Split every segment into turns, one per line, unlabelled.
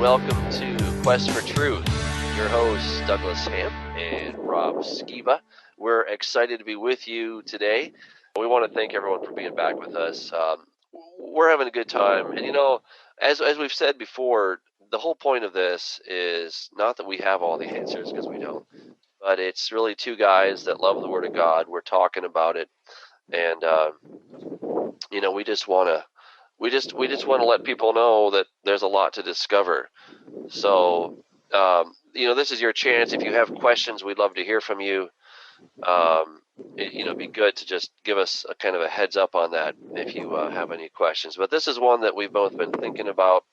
welcome to Quest for Truth. Your hosts, Douglas Hamp and Rob Skiba. We're excited to be with you today. We want to thank everyone for being back with us. We're having a good time. And, as we've said before, the whole point of this is not that we have all the answers, because we don't, but it's really two guys that love the Word of God. We're talking about it. And, we just want to let people know that there's a lot to discover. So, this is your chance. If you have questions, we'd love to hear from you. It'd be good to just give us a kind of a heads up on that if you have any questions. But this is one that we've both been thinking about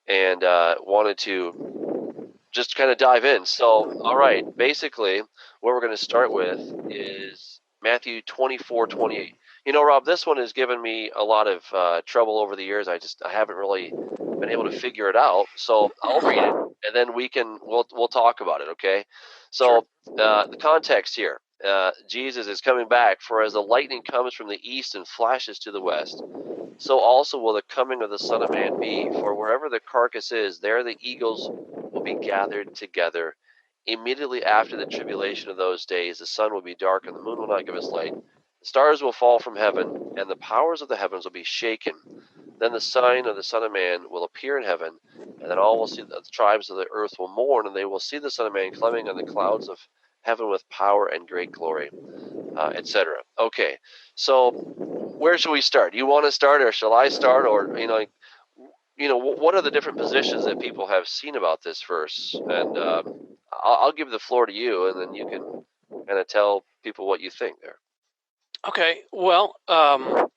and wanted to just kind of dive in. So, all right, basically, what we're going to start with is Matthew 24:28. Rob, this one has given me a lot of trouble over the years. I haven't really been able to figure it out. So I'll read it, and then we'll talk about it. Okay. So the context here: Jesus is coming back. For as the lightning comes from the east and flashes to the west, so also will the coming of the Son of Man be. For wherever the carcass is, there the eagles will be gathered together. Immediately after the tribulation of those days, the sun will be dark, and the moon will not give its light. The stars will fall from heaven, and the powers of the heavens will be shaken. Then the sign of the Son of Man will appear in heaven, and then all will see the tribes of the earth will mourn, and they will see the Son of Man coming on the clouds of heaven with power and great glory, etc. Okay, so where should we start? Do you want to start, or shall I start, or what are the different positions that people have seen about this verse? And I'll give the floor to you, and then you can kind of tell people what you think there.
Okay, well, I'm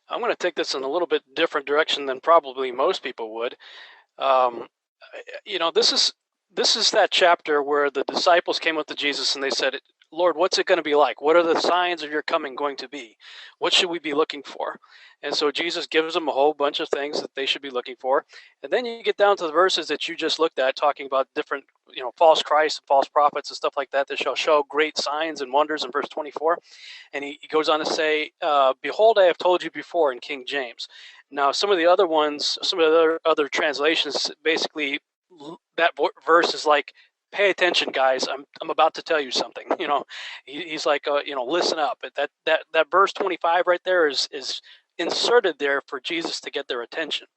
going to take this in a little bit different direction than probably most people would. This is that chapter where the disciples came up to Jesus and they said, "Lord, what's it going to be like? What are the signs of your coming going to be? What should we be looking for?" And so Jesus gives them a whole bunch of things that they should be looking for. And then you get down to the verses that you just looked at, talking about different, false Christs and false prophets and stuff like that shall show great signs and wonders in verse 24. And he goes on to say, "Behold, I have told you before," in King James. Now, some of the other ones, some of the other translations, basically that verse is like, "Pay attention, guys. I'm about to tell you something." He's like, listen up. That verse 25 right there is inserted there for Jesus to get their attention.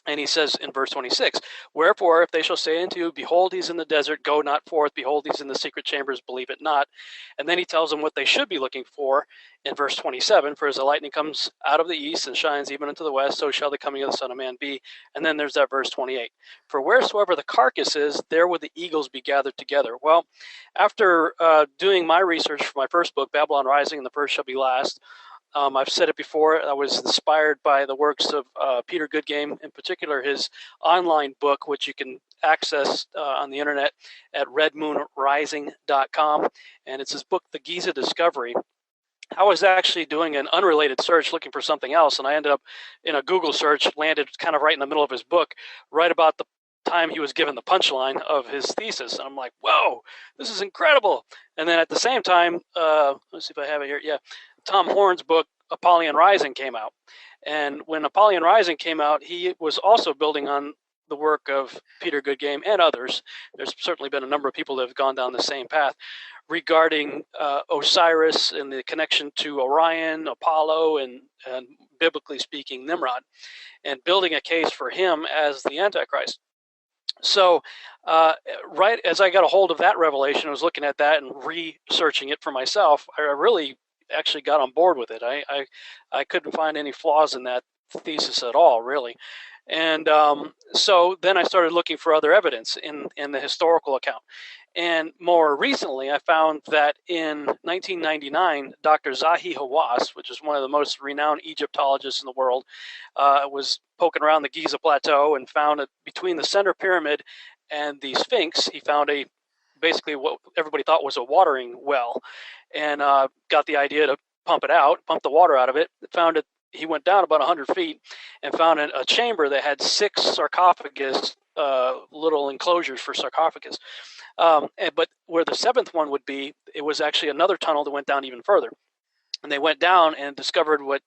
And he says in verse 26, "Wherefore, if they shall say unto you, Behold, he's in the desert, go not forth. Behold, he's in the secret chambers, believe it not." And then he tells them what they should be looking for in verse 27, "For as the lightning comes out of the east and shines even unto the west, so shall the coming of the Son of Man be." And then there's that verse 28, "For wheresoever the carcass is, there will the eagles be gathered together." Well, after doing my research for my first book, Babylon Rising, and the First Shall Be Last, I've said it before, I was inspired by the works of Peter Goodgame, in particular his online book, which you can access on the internet at redmoonrising.com. And it's his book, The Giza Discovery. I was actually doing an unrelated search looking for something else, and I ended up in a Google search, landed kind of right in the middle of his book, right about the time he was given the punchline of his thesis. And I'm like, whoa, this is incredible. And then at the same time, let's see if I have it here. Yeah. Tom Horn's book, Apollyon Rising, came out. And when Apollyon Rising came out, he was also building on the work of Peter Goodgame and others. There's certainly been a number of people that have gone down the same path regarding Osiris and the connection to Orion, Apollo, and biblically speaking, Nimrod, and building a case for him as the Antichrist. So right as I got a hold of that revelation, I was looking at that and researching it for myself. I really actually got on board with it. I couldn't find any flaws in that thesis at all, really. And so then I started looking for other evidence in the historical account. And more recently, I found that in 1999, Dr. Zahi Hawass, which is one of the most renowned Egyptologists in the world, was poking around the Giza Plateau and found that between the center pyramid and the Sphinx, he found basically what everybody thought was a watering well, and got the idea to pump the water out of it. Found it. He went down about 100 feet and found a chamber that had 6 sarcophagus, little enclosures for sarcophagus. But where the 7th one would be, it was actually another tunnel that went down even further. And they went down and discovered what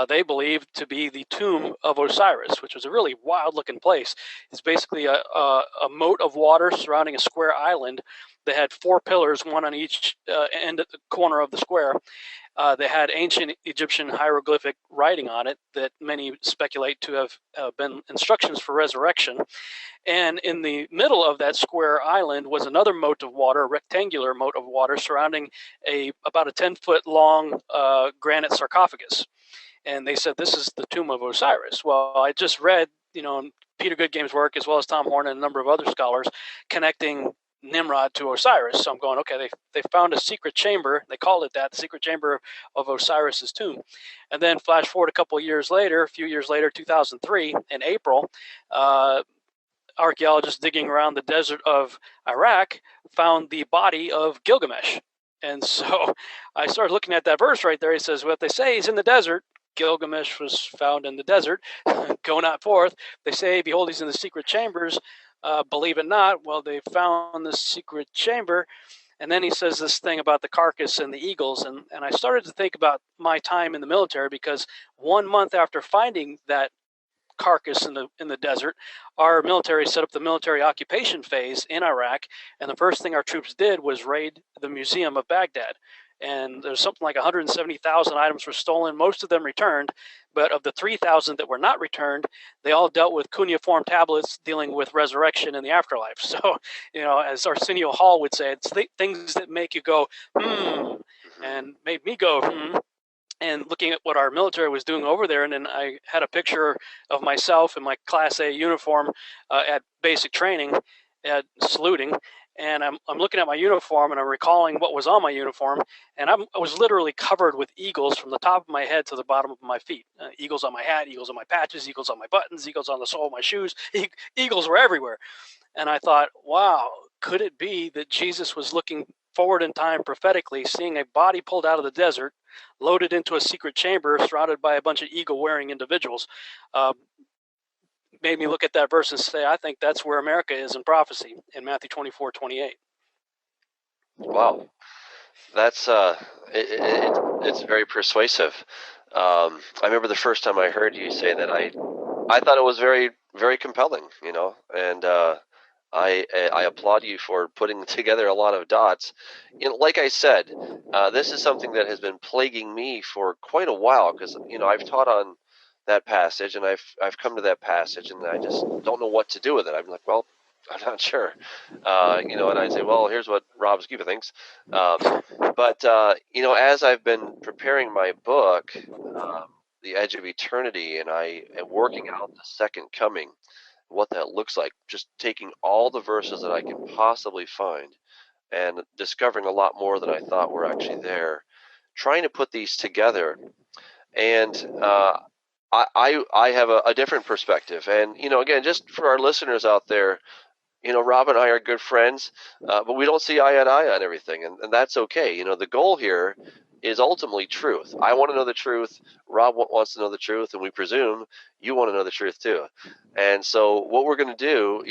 they believed to be the tomb of Osiris, which was a really wild-looking place. It's basically a moat of water surrounding a square island that had 4 pillars, one on each end at the corner of the square. They had ancient Egyptian hieroglyphic writing on it that many speculate to have been instructions for resurrection. And in the middle of that square island was another moat of water, a rectangular moat of water surrounding about a 10-foot long granite sarcophagus. And they said this is the tomb of Osiris. Well, I just read, Peter Goodgame's work, as well as Tom Horn and a number of other scholars, connecting Nimrod to Osiris. So I'm going, okay, they found a secret chamber. They called it that, the secret chamber of Osiris's tomb. And then flash forward a few years later, 2003, in April, archaeologists digging around the desert of Iraq found the body of Gilgamesh. And so I started looking at that verse right there. He says, what they say is in the desert. Gilgamesh was found in the desert. Go not forth. They say, behold, he's in the secret chambers. Believe it not. Well, they found the secret chamber. And then he says this thing about the carcass and the eagles. And I started to think about my time in the military, because 1 month after finding that carcass in the desert, our military set up the military occupation phase in Iraq, and the first thing our troops did was raid the museum of Baghdad. And there's something like 170,000 items were stolen. Most of them returned, but of the 3,000 that were not returned, they all dealt with cuneiform tablets dealing with resurrection in the afterlife. So, as Arsenio Hall would say, it's things that make you go, and made me go, and looking at what our military was doing over there. And then I had a picture of myself in my Class A uniform at basic training, at saluting. And I'm looking at my uniform, and I'm recalling what was on my uniform. And I was literally covered with eagles from the top of my head to the bottom of my feet. Eagles on my hat, eagles on my patches, eagles on my buttons, eagles on the sole of my shoes. Eagles were everywhere. And I thought, wow, could it be that Jesus was looking forward in time prophetically, seeing a body pulled out of the desert, loaded into a secret chamber, surrounded by a bunch of eagle-wearing individuals? Made me look at that verse and say, I think that's where America is in prophecy, in Matthew 24:28.
Wow, that's it's very persuasive. I remember the first time I heard you say that, I thought it was very, very compelling, and I applaud you for putting together a lot of dots. Like I said, this is something that has been plaguing me for quite a while, because I've taught on that passage, and I've come to that passage, and I just don't know what to do with it. I'm like, well, I'm not sure, and I say, well, here's what Rob Skiba thinks. But as I've been preparing my book, The Edge of Eternity, and I am working out the second coming, what that looks like, just taking all the verses that I can possibly find and discovering a lot more than I thought were actually there, trying to put these together. And I have a different perspective. And, again, just for our listeners out there, Rob and I are good friends, but we don't see eye to eye on everything, and that's okay. The goal here is ultimately truth. I want to know the truth. Rob wants to know the truth, and we presume you want to know the truth too. And so what we're going to do,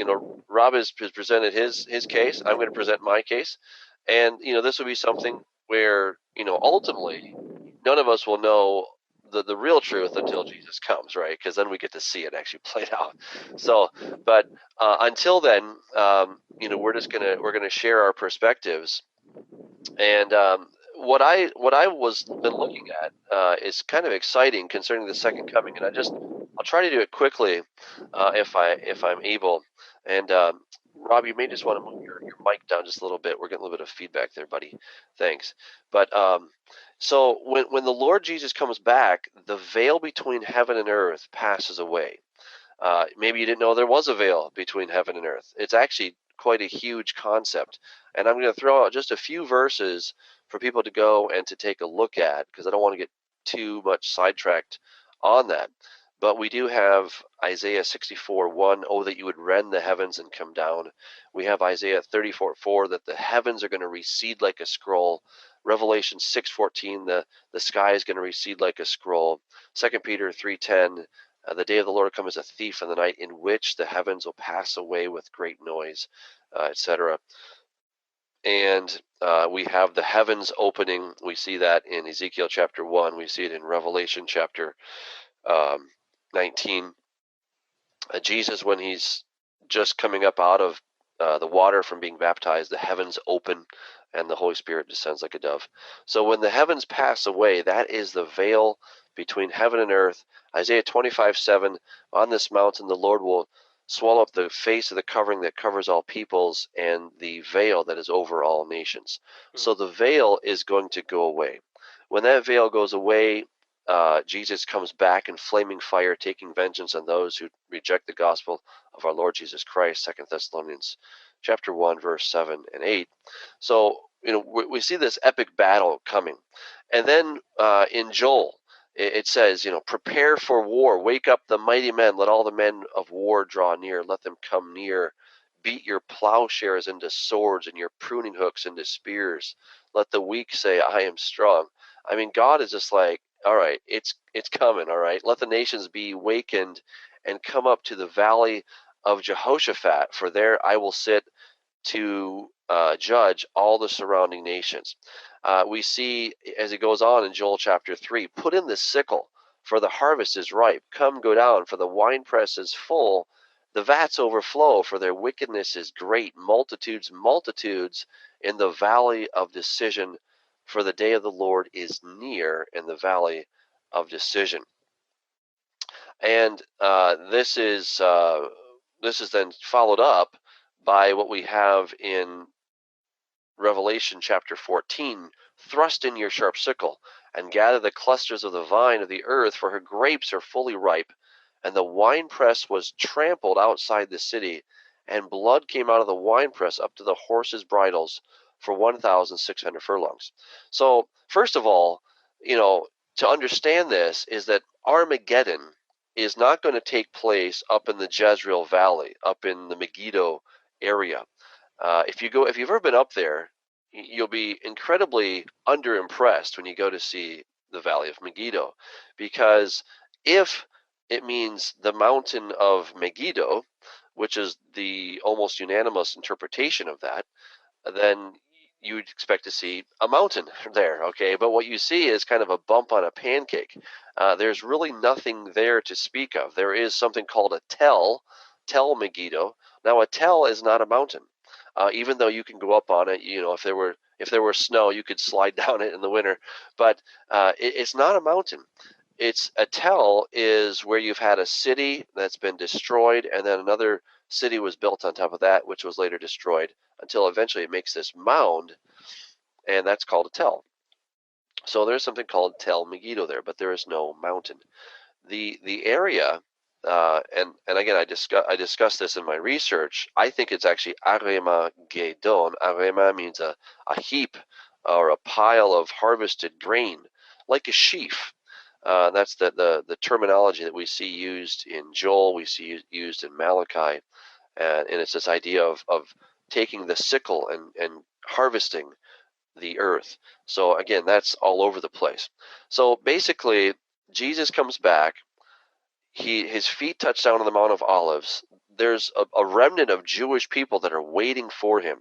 Rob has presented his case. I'm going to present my case, and this will be something where ultimately none of us will know the real truth until Jesus comes, right? Because then we get to see it actually played out. So, but until then, we're gonna share our perspectives. And what I was been looking at is kind of exciting concerning the second coming, and I'll try to do it quickly if I'm able. And Rob, you may just want to move your mic down just a little bit. We're getting a little bit of feedback there, buddy. Thanks. But so when the Lord Jesus comes back, the veil between heaven and earth passes away. Maybe you didn't know there was a veil between heaven and earth. It's actually quite a huge concept. And I'm going to throw out just a few verses for people to go and to take a look at, because I don't want to get too much sidetracked on that. But we do have Isaiah 64:1, oh, that you would rend the heavens and come down. We have Isaiah 34:4, that the heavens are going to recede like a scroll. Revelation 6:14, the sky is going to recede like a scroll. 2 Peter 3:10, the day of the Lord will come as a thief in the night, in which the heavens will pass away with great noise, etc. and we have the heavens opening. We see that in Ezekiel chapter 1. We see it in Revelation chapter 19. Jesus, when he's just coming up out of the water from being baptized, the heavens open and the Holy Spirit descends like a dove. So when the heavens pass away, that is the veil between heaven and earth. Isaiah 25:7, on this mountain the Lord will swallow up the face of the covering that covers all peoples and the veil that is over all nations. So the veil is going to go away. When that veil goes away, Jesus comes back in flaming fire, taking vengeance on those who reject the gospel of our Lord Jesus Christ. 2 Thessalonians chapter 1, verse 7 and 8. So, we see this epic battle coming. And then in Joel, it says, prepare for war. Wake up the mighty men. Let all the men of war draw near. Let them come near. Beat your plowshares into swords and your pruning hooks into spears. Let the weak say, I am strong. I mean, God is just like, all right, it's coming, all right. Let the nations be wakened and come up to the valley of Jehoshaphat, for there I will sit to judge all the surrounding nations. We see, as it goes on in Joel chapter 3, put in the sickle, for the harvest is ripe. Come, go down, for the winepress is full. The vats overflow, for their wickedness is great. Multitudes, multitudes in the valley of decision, for the day of the Lord is near in the valley of decision. And this is then followed up by what we have in Revelation chapter 14. Thrust in your sharp sickle and gather the clusters of the vine of the earth, for her grapes are fully ripe. And the winepress was trampled outside the city, and blood came out of the winepress up to the horses' bridles for 1,600 furlongs. So, first of all, to understand this is that Armageddon is not going to take place up in the Jezreel Valley, up in the Megiddo area. If you've ever been up there, you'll be incredibly underimpressed when you go to see the Valley of Megiddo, because if it means the mountain of Megiddo, which is the almost unanimous interpretation of that, then you would expect to see a mountain there, okay? But what you see is kind of a bump on a pancake. There's really nothing there to speak of. There is something called a tel Megiddo. Now, a tel is not a mountain. Even though you can go up on it, if there were snow, you could slide down it in the winter. But it's not a mountain. A tel is where you've had a city that's been destroyed, and then another city was built on top of that, which was later destroyed, until eventually it makes this mound, and that's called a tel. So there's something called Tel Megiddo there, but there is no mountain. The area. And again, I discussed this in my research. I think it's actually Armageddon. Arema means a heap or a pile of harvested grain, like a sheaf. That's the terminology that we see used in Joel, we see used in Malachi, and it's this idea of taking the sickle and harvesting the earth. So again, that's all over the place. So basically, Jesus comes back. His feet touch down on the Mount of Olives. There's a remnant of Jewish people that are waiting for him.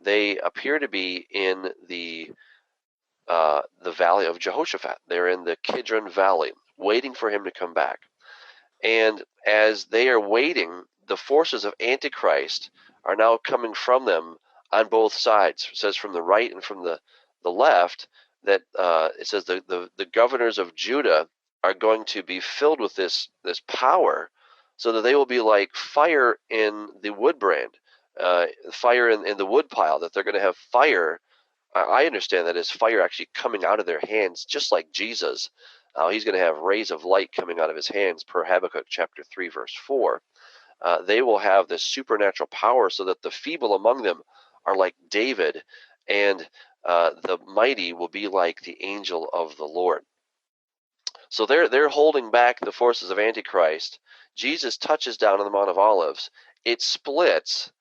They appear to be in the valley of Jehoshaphat. They're in the Kidron Valley, waiting for him to come back. And as they are waiting, the forces of Antichrist are now coming from them on both sides. It says from the right and from the left that it says the governors of Judah are going to be filled with this power, so that they will be like fire in the wood brand, fire in the wood pile, that they're going to have fire. I understand that as fire actually coming out of their hands, just like Jesus. He's going to have rays of light coming out of his hands, per Habakkuk chapter 3, verse 4. They will have this supernatural power, so that the feeble among them are like David, and the mighty will be like the angel of the Lord. So they're holding back the forces of Antichrist. Jesus touches down on the Mount of Olives. It splits,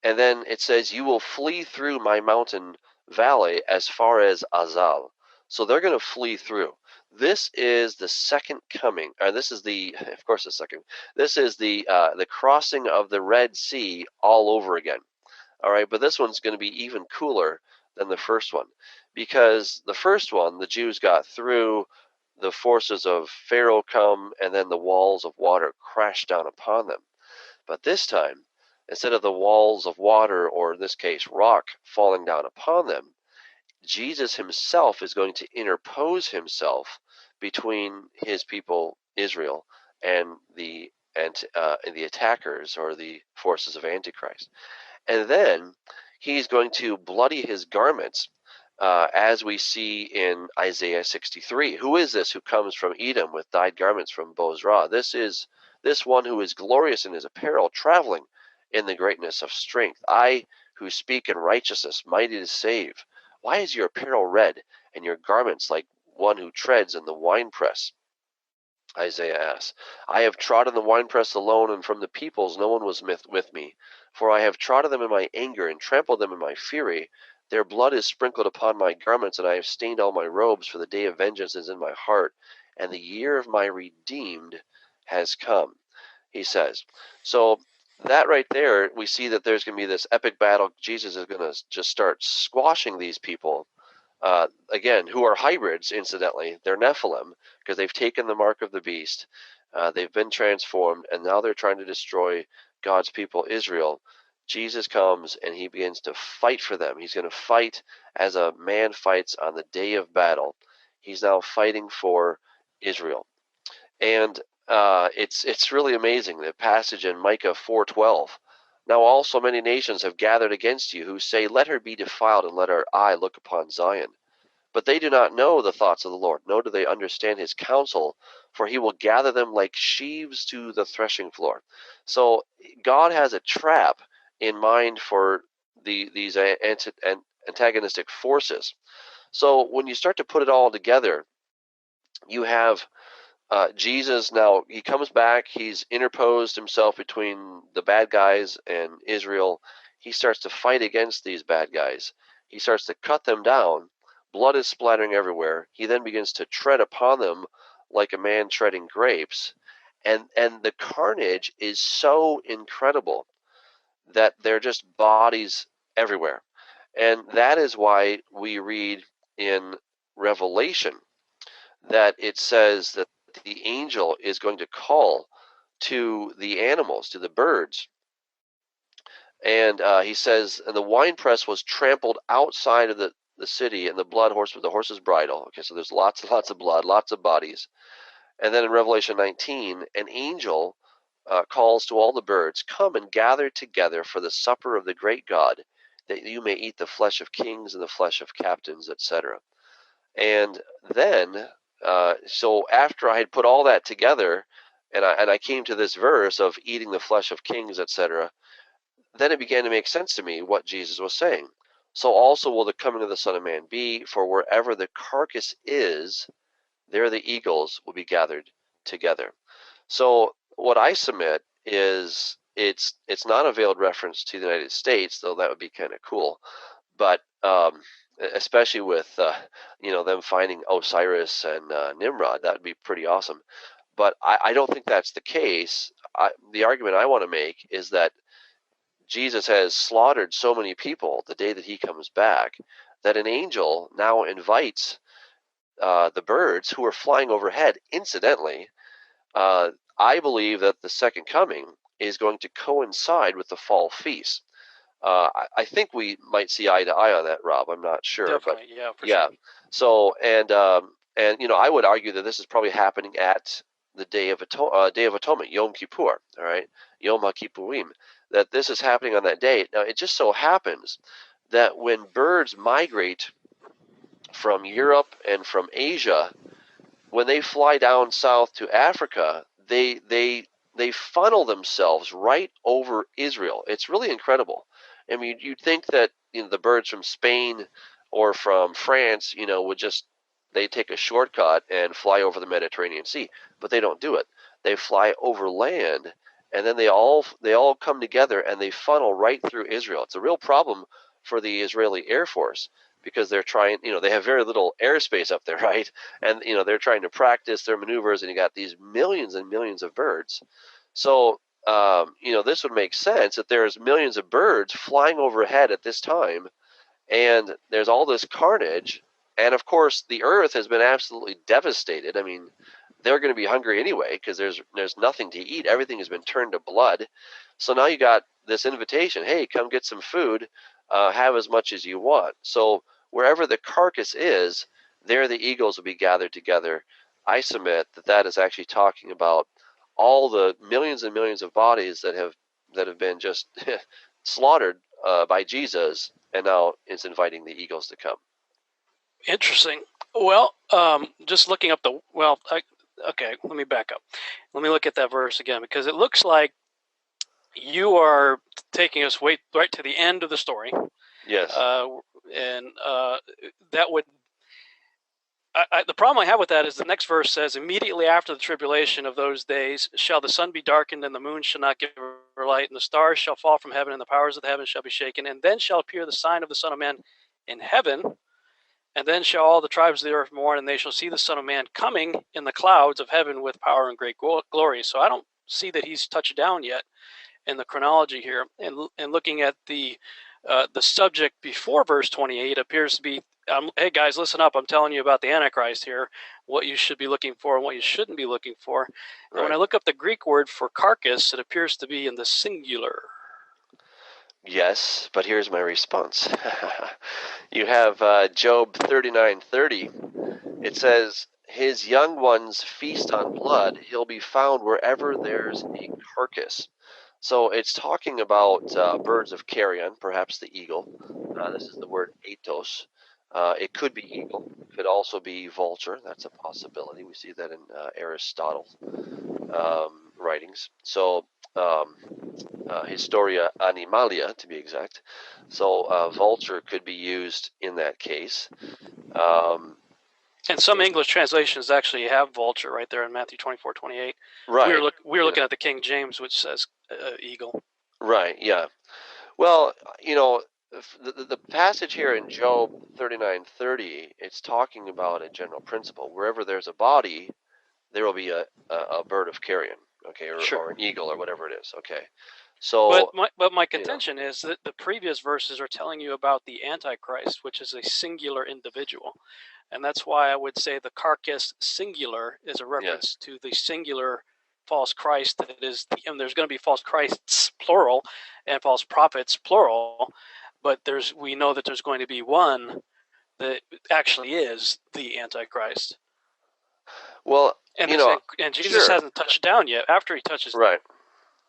and then it says, "You will flee through my mountain valley as far as Azal." So they're going to flee through. This is the second coming, or this is of course, the second. This is the crossing of the Red Sea all over again. All right, but this one's going to be even cooler than the first one, because the first one, the Jews got through, the forces of Pharaoh come, and then the walls of water crash down upon them. But this time, instead of the walls of water, or in this case, rock, falling down upon them, Jesus himself is going to interpose himself between his people, Israel, and the attackers, or the forces of Antichrist. And then he's going to bloody his garments, as we see in Isaiah 63. Who is this who comes from Edom with dyed garments from Bozrah? This is this one who is glorious in his apparel, traveling in the greatness of strength. I who speak in righteousness, mighty to save. Why is your apparel red, and your garments like one who treads in the winepress? Isaiah asks, I have trodden the winepress alone, and from the peoples no one was with me. For I have trodden them in my anger, and trampled them in my fury. Their blood is sprinkled upon my garments, and I have stained all my robes, for the day of vengeance is in my heart, and the year of my redeemed has come, he says. So that right there, we see that there's going to be this epic battle. Jesus is going to just start squashing these people. Again, who are hybrids, incidentally. They're Nephilim, because they've taken the mark of the beast. They've been transformed, and now they're trying to destroy God's people, Israel. Jesus comes, and he begins to fight for them. He's going to fight as a man fights on the day of battle. He's now fighting for Israel. And it's really amazing, the passage in Micah 4:12. Now also many nations have gathered against you, who say, let her be defiled, and let our eye look upon Zion. But they do not know the thoughts of the Lord, nor do they understand his counsel, for he will gather them like sheaves to the threshing floor. So God has a trap in mind for these antagonistic forces. So when you start to put it all together, you have Jesus. Now he comes back. He's interposed himself between the bad guys and Israel. He starts to fight against these bad guys. He starts to cut them down. Blood is splattering everywhere. He then begins to tread upon them like a man treading grapes. And the carnage is so incredible that they're just bodies everywhere. And that is why we read in Revelation that it says that the angel is going to call to the animals, to the birds. And he says, and the winepress was trampled outside of the city, and the blood horse with the horse's bridle. Okay, so there's lots and lots of blood, lots of bodies. And then in Revelation 19, an angel calls to all the birds, come and gather together for the supper of the great God, that you may eat the flesh of kings and the flesh of captains, etc. And then, so after I had put all that together, and I came to this verse of eating the flesh of kings, etc., then it began to make sense to me what Jesus was saying. So also will the coming of the Son of Man be, for wherever the carcass is, there the eagles will be gathered together. So what I submit is it's not a veiled reference to the United States, though that would be kind of cool. But especially with them finding Osiris and Nimrod, that would be pretty awesome. But I don't think that's the case. The argument I want to make is that Jesus has slaughtered so many people the day that he comes back that an angel now invites the birds who are flying overhead. Incidentally, I believe that the second coming is going to coincide with the fall feast. I think we might see eye to eye on that, Rob. I'm not sure,
Definitely,
but
yeah, for
yeah.
sure.
So and I would argue that this is probably happening at the Day of Atonement, Yom Kippur. All right, Yom HaKippurim. That this is happening on that day. Now, it just so happens that when birds migrate from Europe and from Asia, when they fly down south to Africa, they funnel themselves right over Israel. It's really incredible. I mean, you'd think that the birds from Spain or from France, would just they take a shortcut and fly over the Mediterranean Sea, but they don't do it. They fly over land, and then they all come together and they funnel right through Israel. It's a real problem for the Israeli Air Force because they're trying, they have very little airspace up there, right? And they're trying to practice their maneuvers, and you got these millions and millions of birds. So this would make sense that there's millions of birds flying overhead at this time, and there's all this carnage, and of course the earth has been absolutely devastated. I mean, they're going to be hungry anyway because there's nothing to eat. Everything has been turned to blood. So now you got this invitation, hey, come get some food, have as much as you want. So wherever the carcass is, there the eagles will be gathered together. I submit that is actually talking about all the millions and millions of bodies that have been just slaughtered by Jesus, and now it's inviting the eagles to come.
Interesting. Well, just looking up okay, let me back up. Let me look at that verse again, because it looks like you are taking us right to the end of the story.
Yes.
And that would... the problem I have with that is the next verse says, immediately after the tribulation of those days shall the sun be darkened, and the moon shall not give her light, and the stars shall fall from heaven, and the powers of the heavens shall be shaken. And then shall appear the sign of the Son of Man in heaven, and then shall all the tribes of the earth mourn, and they shall see the Son of Man coming in the clouds of heaven with power and great glory. So I don't see that he's touched down yet in the chronology here. And looking at the subject before verse 28 appears to be, hey guys, listen up, I'm telling you about the Antichrist here, what you should be looking for and what you shouldn't be looking for. And when I look up the Greek word for carcass, it appears to be in the singular.
Yes, but here's my response. You have Job 39:30. It says, his young ones feast on blood. He'll be found wherever there's a carcass. So it's talking about birds of carrion, perhaps the eagle. This is the word atos. It could be eagle. It could also be vulture. That's a possibility. We see that in Aristotle's writings. So Historia Animalia, to be exact. So vulture could be used in that case.
And some English translations actually have vulture right there in Matthew 24:28.
Right.
We were looking at the King James, which says eagle.
Right, yeah. Well, the passage here in Job 39:30, it's talking about a general principle. Wherever there's a body, there will be a bird of carrion, okay, or an eagle or whatever it is, okay. So,
but my contention is that the previous verses are telling you about the Antichrist, which is a singular individual. And that's why I would say the carcass singular is a reference to the singular false Christ that is, and there's going to be false Christs plural and false prophets plural, but we know that there's going to be one that actually is the Antichrist.
Well,
and Jesus hasn't touched down yet. After he touches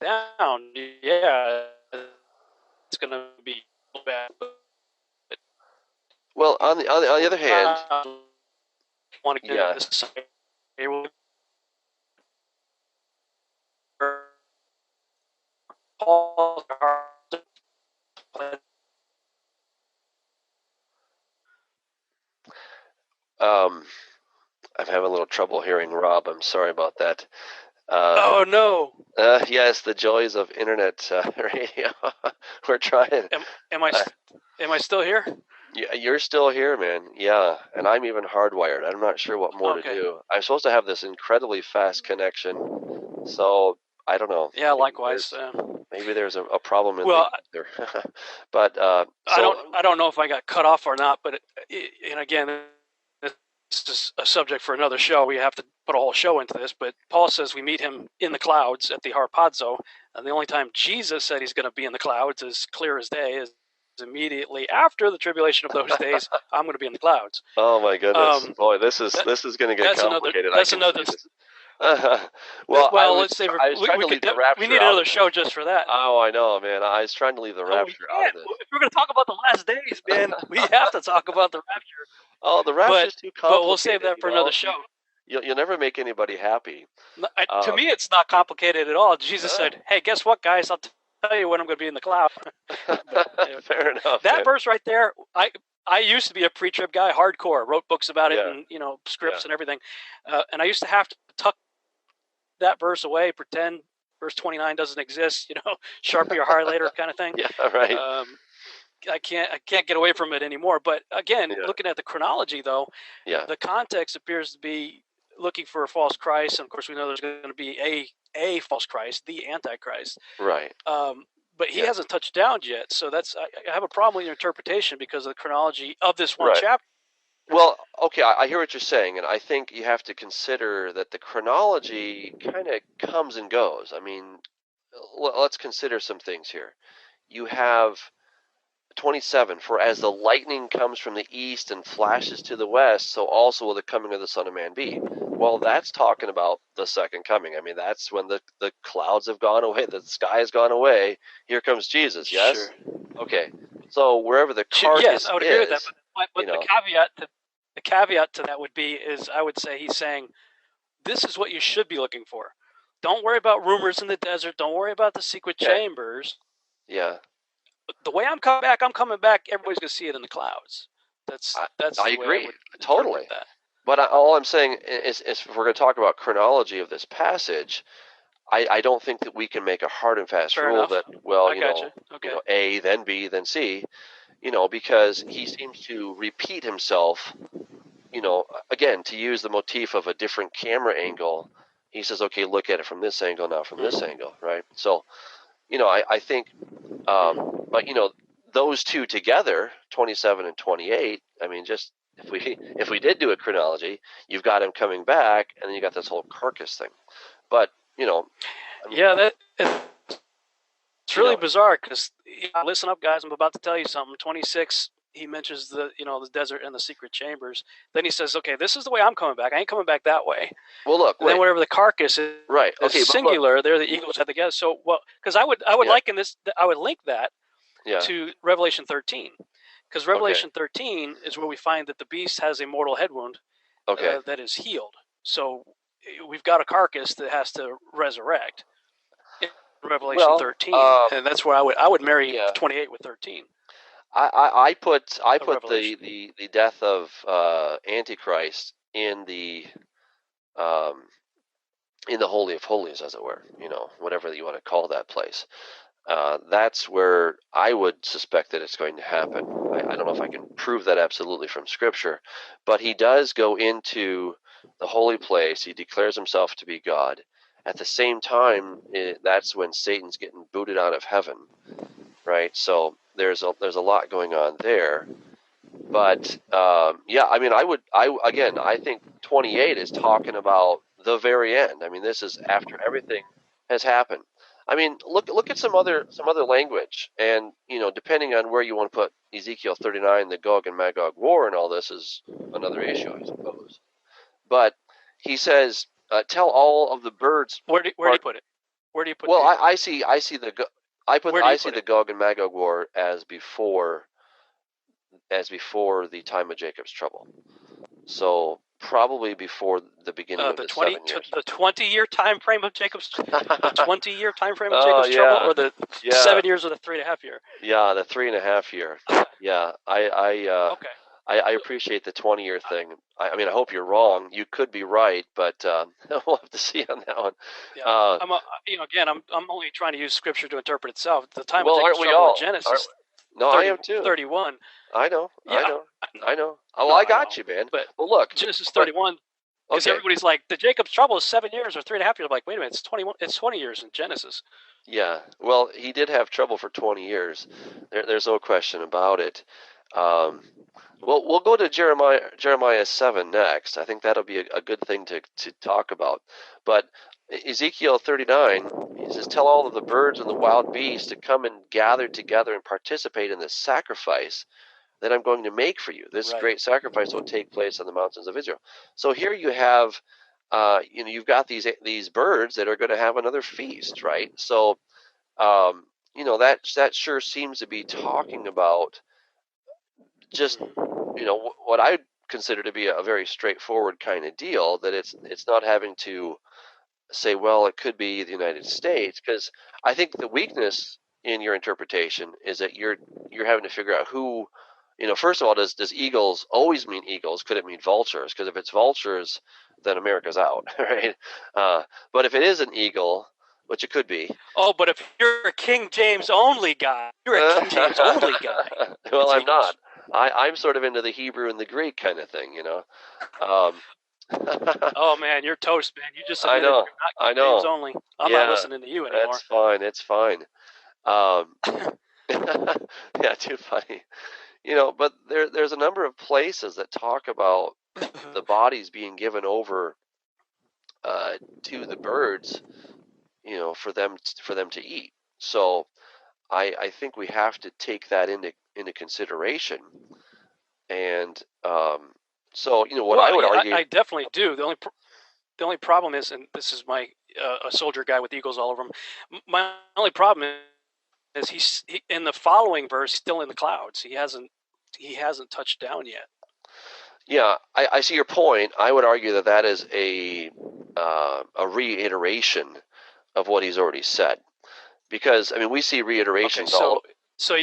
down, it's going to be bad.
Well, on the other hand,
want to get this.
I'm having a little trouble hearing Rob. I'm sorry about that.
Oh no!
Yes, the joys of internet radio. We're trying.
Am I still here?
Yeah, you're still here, man. Yeah, and I'm even hardwired. I'm not sure what more to do. I'm supposed to have this incredibly fast connection, so I don't know.
Yeah, likewise.
Maybe there's a problem in there. But
I don't know if I got cut off or not. But and again, this is a subject for another show. We have to put a whole show into this. But Paul says we meet him in the clouds at the harpazo, and the only time Jesus said he's going to be in the clouds, is clear as day, is immediately after the tribulation of those days. I'm going to be in the clouds.
Oh my goodness, boy, this is going to get complicated.
That's another.
Well,
let's say
we
need another show just for that.
Oh, I know, man. I was trying to leave the rapture out of this.
If we're going to talk about the last days, man, we have to talk about the rapture.
Oh, the rapture is too complicated.
But we'll save that for another show.
You'll never make anybody happy.
To me, it's not complicated at all. Jesus said, "Hey, guess what, guys? I'll tell you when I'm going to be in the cloud."
Fair enough.
That verse right there, I used to be a pre-trib guy, hardcore. Wrote books about it and scripts and everything. And I used to have to tuck that verse away, pretend verse 29 doesn't exist. Sharpie or highlighter kind of thing.
Yeah, right.
I can't get away from it anymore. But again, looking at the chronology, though, the context appears to be looking for a false Christ, and of course we know there's going to be a false Christ, the Antichrist.
Right.
But he hasn't touched down yet, so I have a problem with your interpretation because of the chronology of this one chapter.
Well, okay, I hear what you're saying, and I think you have to consider that the chronology kind of comes and goes. I mean, let's consider some things here. You have 27, for as the lightning comes from the east and flashes to the west, so also will the coming of the Son of Man be. Well, that's talking about the second coming. I mean, that's when the clouds have gone away, the sky has gone away. Here comes Jesus, yes?
Sure.
Okay. So wherever the carcass
yes, I would agree with that. But
the
caveat to that would be is I would say he's saying this is what you should be looking for. Don't worry about rumors in the desert. Don't worry about the secret chambers.
Yeah.
The way I'm coming back. Everybody's gonna see it in the clouds. That's.
I agree totally. That. But all I'm saying is, if we're going to talk about chronology of this passage, I don't think that we can make a hard and fast rule that A then B then C, because he seems to repeat himself. Again, to use the motif of a different camera angle, he says, "Okay, look at it from this angle now, from this angle, right?" So, I think. But those two together, 27 and 28. I mean, just if we did do a chronology, you've got him coming back, and then you got this whole carcass thing. But
it's really bizarre because listen up, guys. I'm about to tell you something. 26. He mentions the desert and the secret chambers. Then he says, "Okay, this is the way I'm coming back. I ain't coming back that way."
Well, look.
Then whatever the carcass is,
right? Okay,
singular. There, the eagles had together. So, because I would liken this. I would link that to Revelation 13, because Revelation 13 is where we find that the beast has a mortal head wound. That is healed. So we've got a carcass that has to resurrect. In Revelation 13, and that's where I would marry 28 with 13.
I put the death of Antichrist in the Holy of Holies, as it were, whatever you want to call that place. That's where I would suspect that it's going to happen. I don't know if I can prove that absolutely from Scripture, but he does go into the holy place. He declares himself to be God. At the same time, that's when Satan's getting booted out of heaven, right? So there's a lot going on there. But I mean, I think 28 is talking about the very end. I mean, this is after everything has happened. I mean, look at some other language, and depending on where you want to put Ezekiel 39, the Gog and Magog war, and all this is another issue, I suppose. But he says, "Tell all of the birds."
Where do you put it? Where do you put?
Well, I see the Gog and Magog war as before the time of Jacob's trouble. So probably before the beginning of the 7 years.
The 20-year time frame of Jacob's trouble, or the 7 years or the 3.5 year?
Yeah, the 3.5 year. Yeah,
okay.
I appreciate the 20-year thing. I mean, I hope you're wrong. You could be right, but we'll have to see on that one.
Yeah, I'm only trying to use Scripture to interpret itself. The time of Jacob's trouble in Genesis.
No, 30, I am too.
31.
I know. Oh, I got you, man.
But
look,
Genesis 31. Because everybody's like, the Jacob's trouble is 7 years or 3.5 years. I'm like, wait a minute, it's 21. It's 20 years in Genesis.
Yeah. Well, he did have trouble for 20 years. There's no question about it. We'll go to Jeremiah 7 next. I think that'll be a good thing to talk about. But Ezekiel 39, he says, "Tell all of the birds and the wild beasts to come and gather together and participate in the sacrifice that I'm going to make for you. This great sacrifice will take place on the mountains of Israel." So here you have, you've got these birds that are going to have another feast, right? So, that sure seems to be talking about just, what I consider to be a very straightforward kind of deal, that it's not having to say, well, it could be the United States, because I think the weakness in your interpretation is that you're having to figure out who, first of all, does eagles always mean eagles? Could it mean vultures? Because if it's vultures, then America's out, right? But if it is an eagle, which it could be.
Oh, but if you're a King James only guy,
Well, I'm not. I'm sort of into the Hebrew and the Greek kind of thing,
Oh man, you're toast, man. You just
I
admitted
know,
you're not
I
King James
know.
only. I'm not
Yeah,
listening to you
it's
anymore.
fine. It's fine. Um, yeah, too funny. But there's a number of places that talk about the bodies being given over to the birds, for them to eat. So I think we have to take that into consideration. And so what I
Well,
would
yeah,
argue.
I definitely do. The only problem is, and this is my a soldier guy with eagles all over him. My only problem is in the following verse still in the clouds. He hasn't touched down yet.
Yeah, I see your point. I would argue that is a reiteration of what he's already said, because I mean we see
Okay,
reiterations all.
so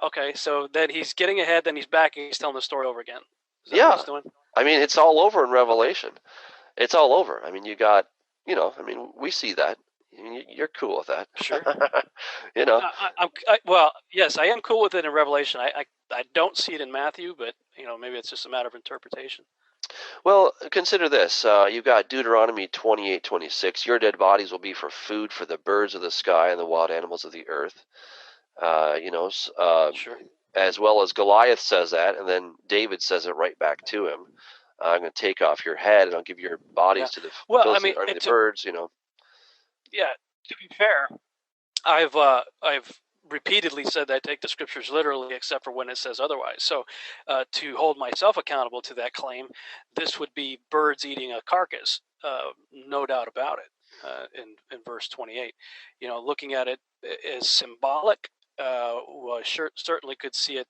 okay, so then he's getting ahead, then he's back, and he's telling the story over again. Is that what
Yeah,
he's doing?
I mean it's all over in
Okay,
Revelation. It's all over. I mean you got, I mean we see that. You're cool with that.
sure.
you know.
Well, yes, I am cool with it in Revelation. I don't see it in Matthew, but maybe it's just a matter of interpretation.
Well, consider this. You've got Deuteronomy 28:26. Your dead bodies will be for food for the birds of the sky and the wild animals of the earth. Uh, you know,
Sure.
as well as Goliath says that, and then David says it right back to him. I'm going to take off your head, and I'll give your
Yeah.
bodies to the
Well, I
Philistines,
mean,
I mean the birds.
yeah. To be fair, I've repeatedly said that I take the scriptures literally, except for when it says otherwise. So, to hold myself accountable to that claim, this would be birds eating a carcass, no doubt about it. In verse 28, looking at it as symbolic, well, certainly could see it.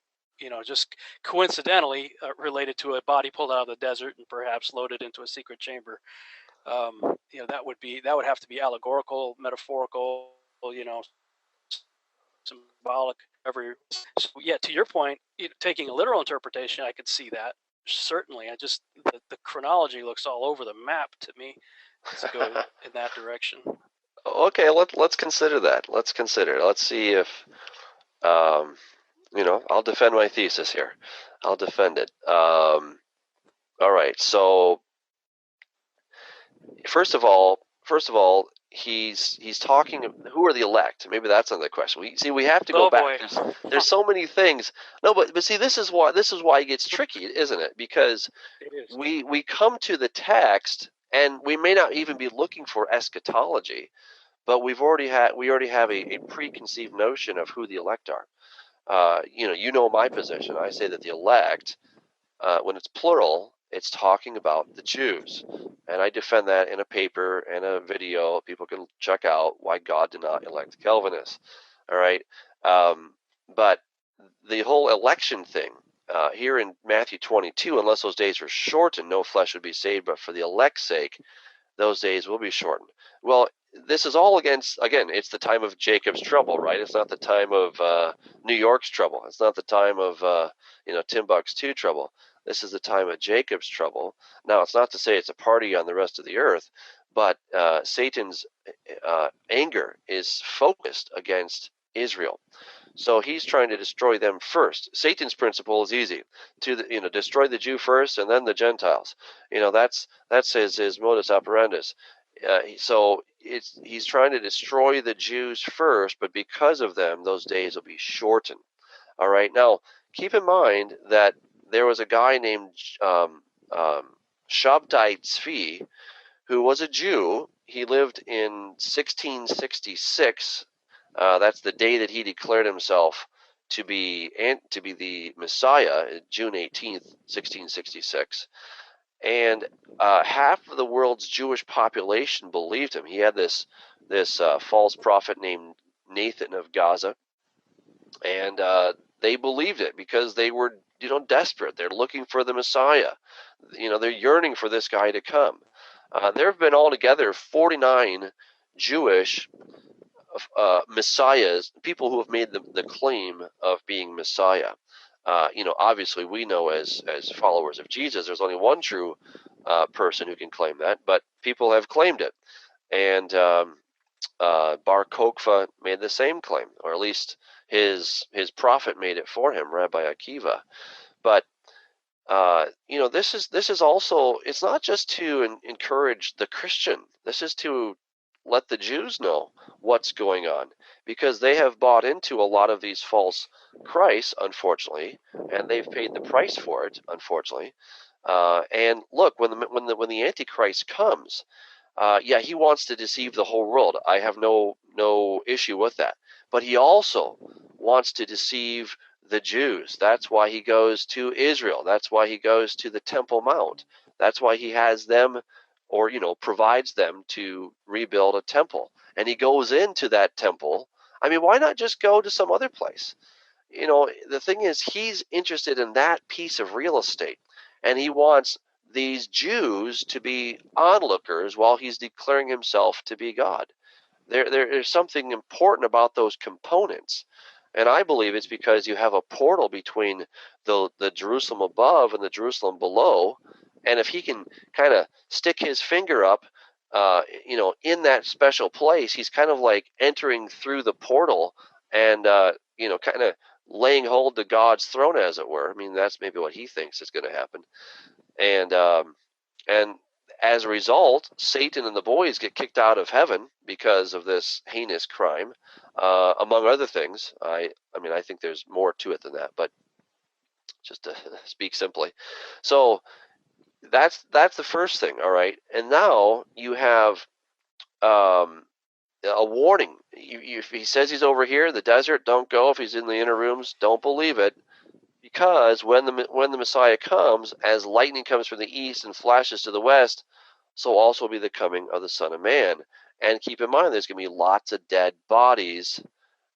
Just coincidentally related to a body pulled out of the desert and perhaps loaded into a secret chamber. That would have to be allegorical, metaphorical, you know, symbolic. Every so yeah, to your point, taking a literal interpretation, I could see that certainly. I just the chronology looks all over the map to me to go in that direction.
Okay, let's consider that. Let's consider. Let's see if um, I'll defend my thesis here. I'll defend it. All right. So first of all, he's talking. Who are the elect? Maybe that's another question. We have to go
Oh
back.
boy,
There's so many things. No, but see, this is why it gets tricky, isn't it? Because
it is.
we come to the text, and we may not even be looking for eschatology, but we already have a preconceived notion of who the elect are. My position. I say that the elect, when it's plural, it's talking about the Jews. And I defend that in a paper and a video. People can check out why God did not elect the Calvinists. All right. But the whole election thing, here in Matthew 22, unless those days were shortened, no flesh would be saved, but for the elect's sake, those days will be shortened. Well, this is all again, it's the time of Jacob's trouble, right? It's not the time of New York's trouble. It's not the time of Timbuktu trouble. This is the time of Jacob's trouble. Now, it's not to say it's a party on the rest of the earth, but Satan's anger is focused against Israel. So he's trying to destroy them first. Satan's principle is easy: destroy the Jew first and then the Gentiles. That's his modus operandus. So he's trying to destroy the Jews first, but because of them, those days will be shortened. All right. Now, keep in mind that there was a guy named Shabtai Tzvi who was a Jew. He lived in 1666. That's the day that he declared himself to be the Messiah, June 18th, 1666. And half of the world's Jewish population believed him. He had this false prophet named Nathan of Gaza, and they believed it because they were desperate. They're looking for the Messiah. They're yearning for this guy to come. There have been altogether 49 Jewish messiahs, people who have made the claim of being Messiah. Obviously, we know as followers of Jesus, there's only one true person who can claim that, but people have claimed it. And Bar Kokhba made the same claim, or at least his prophet made it for him, Rabbi Akiva. But this is also, it's not just to encourage the Christian. This is to let the Jews know what's going on, because they have bought into a lot of these false Christs, unfortunately, and they've paid the price for it, unfortunately. And look, when the Antichrist comes, yeah, he wants to deceive the whole world. I have no issue with that. But he also wants to deceive the Jews. That's why he goes to Israel. That's why he goes to the Temple Mount. That's why he has them, or provides them to rebuild a temple. And he goes into that temple. I mean, why not just go to some other place? The thing is, he's interested in that piece of real estate, and he wants these Jews to be onlookers while he's declaring himself to be God. There's something important about those components, and I believe it's because you have a portal between the Jerusalem above and the Jerusalem below, and if he can kind of stick his finger up, in that special place, he's kind of like entering through the portal and kind of laying hold to God's throne, as it were. I mean, that's maybe what he thinks is going to happen, and as a result, Satan and the boys get kicked out of heaven because of this heinous crime, among other things. I mean, I think there's more to it than that, but just to speak simply. So that's the first thing, all right. And now you have a warning. If he says he's over here in the desert, don't go. If he's in the inner rooms, don't believe it. Because when the Messiah comes, as lightning comes from the east and flashes to the west, so also will be the coming of the Son of Man. And keep in mind, there's going to be lots of dead bodies,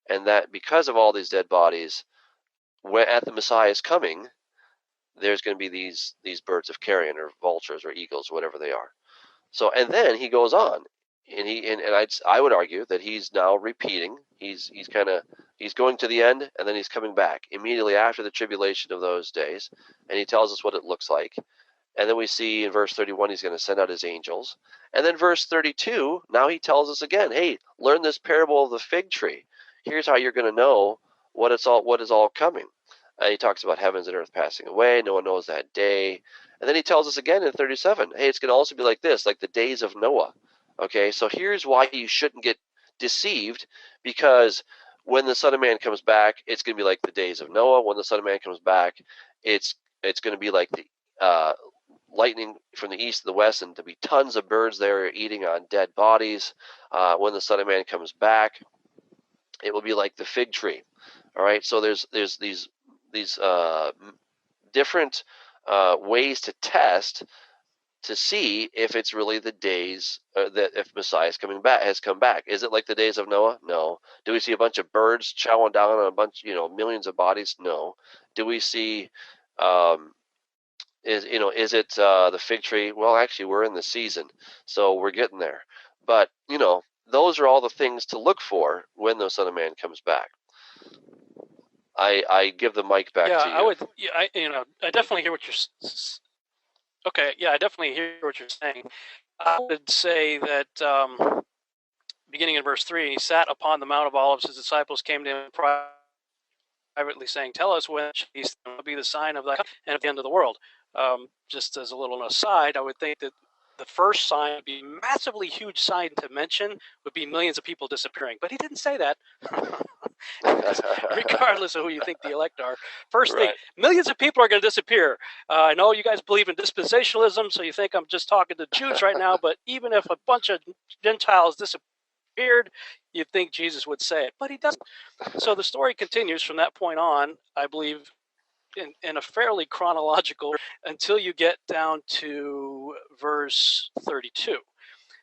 and that because of all these dead bodies, at the Messiah's coming, there's going to be these birds of carrion, or vultures, or eagles, whatever they are. So, and then he goes on, and I would argue that he's now repeating. He's going to the end, and then he's coming back immediately after the tribulation of those days, and he tells us what it looks like. And then we see in verse 31 he's going to send out his angels. And then verse 32, now he tells us again, hey, learn this parable of the fig tree. Here's how you're going to know what is all coming. He talks about heavens and earth passing away. No one knows that day. And then he tells us again in 37, hey, it's going to also be like this, like the days of Noah. Okay, so here's why you shouldn't get deceived, because when the Son of Man comes back, it's going to be like the days of Noah. When the Son of Man comes back, it's going to be like the lightning from the east to the west, and there'll be tons of birds there eating on dead bodies. When the Son of Man comes back, it will be like the fig tree. All right, so there's these different ways to test to see if it's really the days that if Messiah has come back. Is it like the days of Noah? No. Do we see a bunch of birds chowing down on a bunch, millions of bodies? No. Do we see is it the fig tree? Well, actually, we're in the season, so we're getting there. But those are all the things to look for when the Son of Man comes back. I give the mic back to you.
I would. Yeah, I definitely hear what you're. Okay, yeah, I definitely hear what you're saying. I would say that beginning in verse 3, he sat upon the Mount of Olives. His disciples came to him privately, saying, "Tell us when these will be the sign of thy coming and of the end of the world." Just as a little aside, I would think that the first sign would be a massively huge sign to mention would be millions of people disappearing. But he didn't say that. Regardless of who you think the elect are. First thing, millions of people are going to disappear. I know you guys believe in dispensationalism, so you think I'm just talking to Jews right now, but even if a bunch of Gentiles disappeared, you'd think Jesus would say it, but he doesn't. So the story continues from that point on, I believe, in a fairly chronological until you get down to verse 32.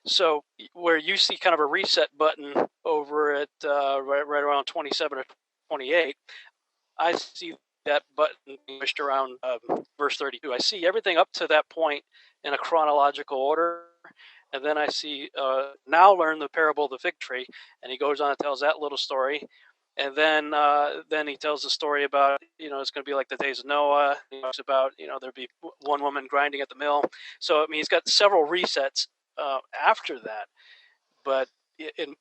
So where you see kind of a reset button over at right around 27 or 28, I see that button pushed around verse 32. I see everything up to that point in a chronological order, and then I see now learn the parable of the fig tree, and he goes on and tells that little story. And then he tells the story about, it's going to be like the days of Noah. He talks about, there'll be one woman grinding at the mill. So, I mean, he's got several resets after that. But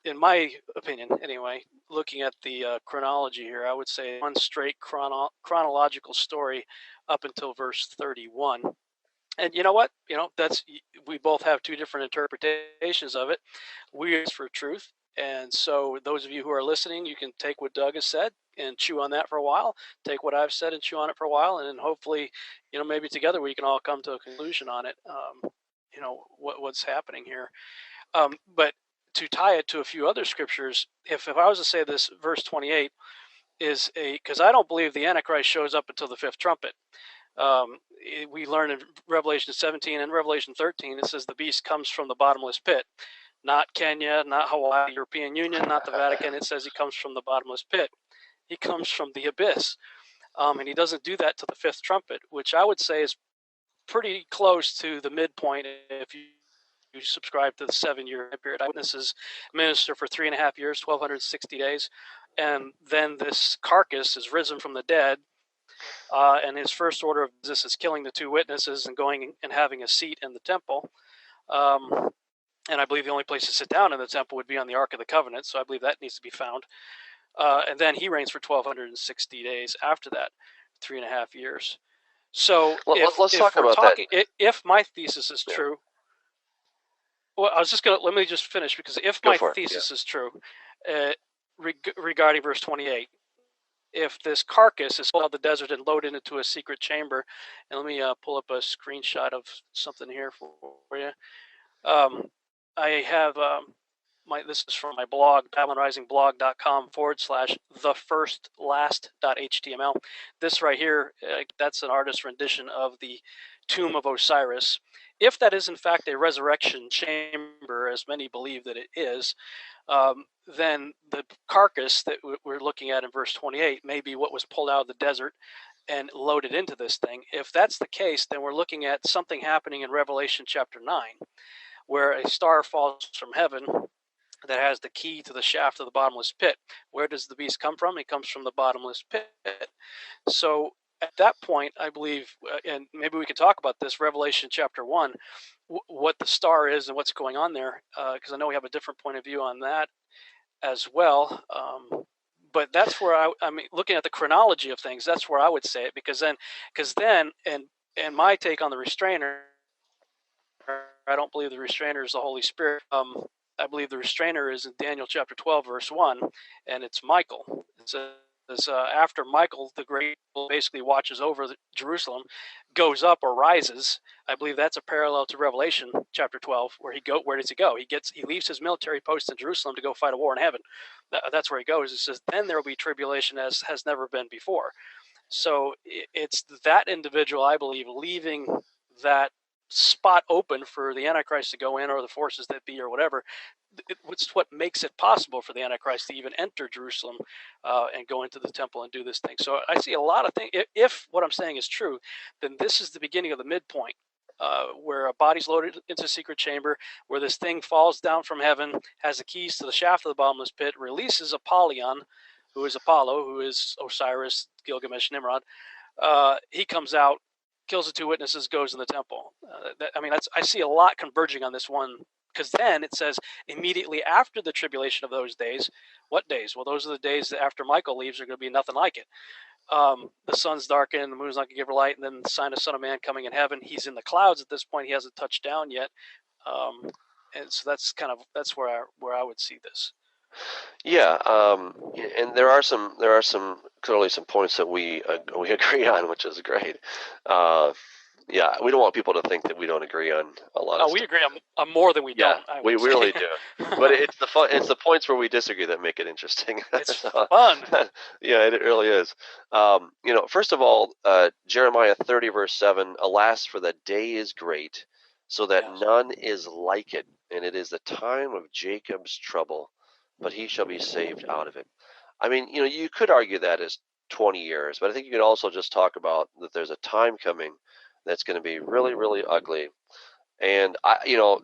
in my opinion, anyway, looking at the chronology here, I would say one straight chronological story up until verse 31. And you know what? We both have two different interpretations of it. We ask for truth, and so those of you who are listening, you can take what Doug has said and chew on that for a while. Take what I've said and chew on it for a while, and then hopefully, maybe together we can all come to a conclusion on it. What's happening here. But to tie it to a few other scriptures, if I was to say this, verse 28 is because I don't believe the Antichrist shows up until the fifth trumpet. We learn in Revelation 17 and Revelation 13, it says the beast comes from the bottomless pit. Not Kenya, not Hawaii, European Union, not the Vatican. It says he comes from the bottomless pit. He comes from the abyss. And he doesn't do that to the fifth trumpet, which I would say is pretty close to the midpoint if you subscribe to the 7-year period. Eyewitnesses minister for 3.5 years, 1,260 days. And then this carcass is risen from the dead. And his first order of business is killing the two witnesses and going and having a seat in the temple. And I believe the only place to sit down in the temple would be on the Ark of the Covenant. So I believe that needs to be found. And then he reigns for 1,260 days after that, 3.5 years. So
let's talk about that.
If my thesis is true, well, let me just finish, because if my thesis is true regarding verse 28, if this carcass is pulled out of the desert and loaded into a secret chamber, and let me pull up a screenshot of something here for you. I have this is from my blog, BabylonRisingBlog.com/thefirst.last.html. This right here, that's an artist's rendition of the tomb of Osiris. If that is in fact a resurrection chamber, as many believe that it is, then the carcass that we're looking at in verse 28 may be what was pulled out of the desert and loaded into this thing. If that's the case, then we're looking at something happening in Revelation chapter 9, where a star falls from heaven that has the key to the shaft of the bottomless pit. Where does the beast come from? It comes from the bottomless pit. So at that point, I believe, and maybe we could talk about this, Revelation chapter 1, what the star is and what's going on there, because I know we have a different point of view on that as well. But that's where I mean, looking at the chronology of things, that's where I would say it, because then, and my take on the restrainer, I don't believe the restrainer is the Holy Spirit. I believe the restrainer is in Daniel chapter 12, verse 1, and it's Michael. It says, after Michael the Great basically watches over Jerusalem, goes up or rises. I believe that's a parallel to Revelation chapter 12, where does he go? He leaves his military post in Jerusalem to go fight a war in heaven. That's where he goes. It says, then there will be tribulation as has never been before. So it's that individual, I believe, leaving that spot open for the Antichrist to go in, or the forces that be, or whatever. It's what makes it possible for the Antichrist to even enter Jerusalem and go into the temple and do this thing. So I see a lot of things. If what I'm saying is true, then this is the beginning of the midpoint, where a body's loaded into a secret chamber, where this thing falls down from heaven, has the keys to the shaft of the bottomless pit, releases Apollyon, who is Apollo, who is Osiris, Gilgamesh, Nimrod. He comes out, kills the two witnesses, goes in the temple. I see a lot converging on this one, because then it says immediately after the tribulation of those days. What days? Well, those are the days that after Michael leaves are going to be nothing like it. The sun's darkened, the moon's not going to give her light, and then the sign of Son of Man coming in heaven. He's in the clouds at this point. He hasn't touched down yet, and so that's where I would see this.
Yeah, and there are clearly some points that we agree on, which is great. Yeah, we don't want people to think that we don't agree on a lot of stuff.
We agree on more than we don't.
We really do. But it's the points where we disagree that make it interesting.
It's fun.
Yeah, it really is. First of all, Jeremiah 30 verse 7, alas, for the day is great, so that none is like it, and it is the time of Jacob's trouble, but he shall be saved out of it. I mean, you could argue that as 20 years, but I think you could also just talk about that there's a time coming that's going to be really, really ugly. And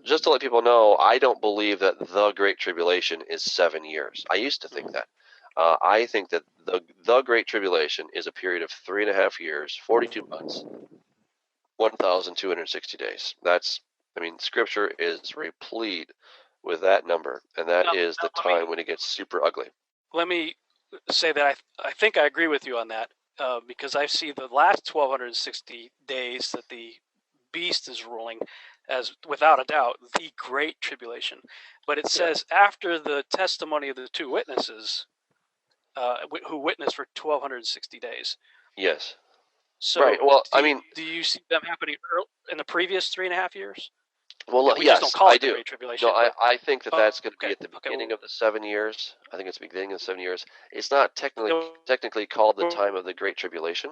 just to let people know, I don't believe that the Great Tribulation is 7 years. I used to think that. I think that the Great Tribulation is a period of 3.5 years, 42 months, 1,260 days. Scripture is replete with that number, and that is the
Now,
time when it gets super ugly.
let me say that I think I agree with you on that, because I see the last 1260 days that the beast is ruling as, without a doubt, the Great Tribulation. But it says after the testimony of the two witnesses, who witnessed for 1260 days.
Yes.
So,
right. Well,
do you see them happening in the previous 3.5 years?
well,
We
yes,
just don't call
I
it the
do.
Great Tribulation.
No, I think that that's going to be
Okay,
at the
okay,
beginning of the 7 years. I think it's the beginning of the 7 years. It's not technically called the time of the Great Tribulation.